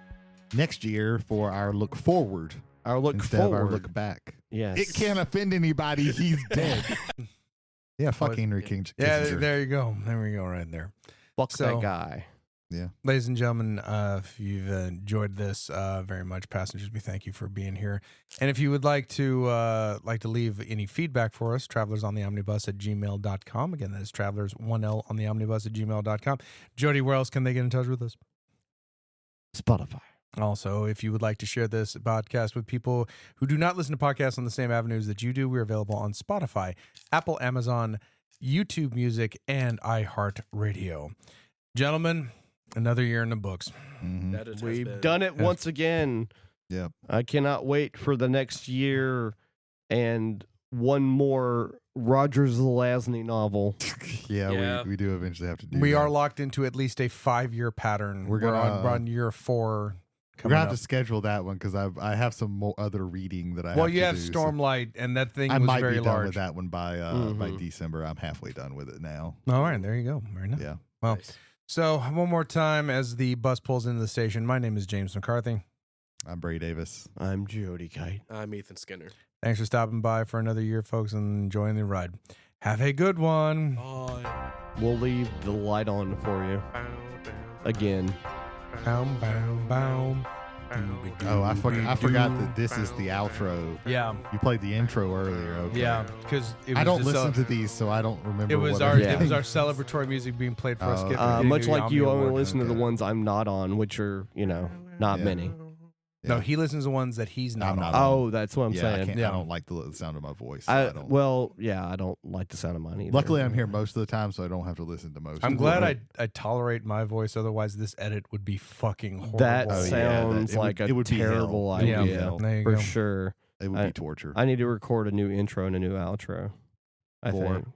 next year for our look forward. Our look instead forward. of our look back. Yes. It can't offend anybody. He's dead. Yeah, fuck Henry King. Yeah, Kissinger. there you go. There we go, right there. Fuck So- that guy. Yeah. Ladies and gentlemen, if you've enjoyed this very much, passengers, we thank you for being here. And if you would like to leave any feedback for us, travelersontheomnibus@gmail.com. Again, that is travelers, 1L on the omnibus @gmail.com. Jody, where else can they get in touch with us? Spotify. Also, if you would like to share this podcast with people who do not listen to podcasts on the same avenues that you do, we're available on Spotify, Apple, Amazon, YouTube Music, and iHeartRadio. Gentlemen, another year in the books. Mhm. That has We've been- done it once again. Yep. I cannot wait for the next year and one more Roger Zelazny novel. Yeah, Yeah. We do eventually have to do We that. are locked into at least a 5-year pattern. We're We're gonna- on year 4. We're Coming going to have up. to schedule that one because I have some more other reading that I Well, have you to have do, so Stormlight, and that thing I was might very be done large. with that one by Mhm. December. I'm halfway done with it now. All right, there you go. Very nice. Yeah. Well, Nice. so one more time as the bus pulls into the station. My name is James McCarthy. I'm Brady Davis. I'm Jody Kite. I'm Ethan Skinner. Thanks for stopping by for another year, folks, and enjoying the ride. Have a good one. Bye. We'll leave the light on for you again. Boom, boom, boom. Oh, I forgot that this is the outro. Yeah, You played the intro earlier. Okay. yeah, because I don't listen to these, so I don't remember. It was what our I'm Yeah. it was our doing. celebratory music being played for us. Oh, Skip, okay. getting Much the like Omni you only Award. listen to the okay. ones I'm not on, which are, not Yeah. many. No, Yeah. he listens to ones that he's not I'm on. not on. Oh, that's what I'm I saying. can't. Yeah. I don't like the sound of my voice. So I don't. I don't like the sound of mine either. Luckily, I'm here most of the time, so I don't have to listen to most. I'm of glad it. I tolerate my voice. Otherwise, this edit would be fucking horrible. That Oh, yeah, sounds it would- like it a would be terrible hell. It would be idea. hell. There you For go. sure. It would be torture. I need to record a new intro and a new outro. I For? think.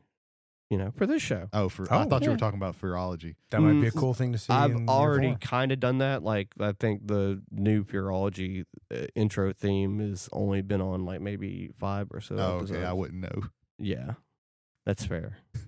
For this show. I thought you yeah. were talking about Fearology. That might be a cool thing to see. I've in year already 4. kind of done that. Like, I think the new Fearology intro theme has only been on like maybe 5 or so Oh, episodes. okay. I wouldn't know. Yeah, that's fair.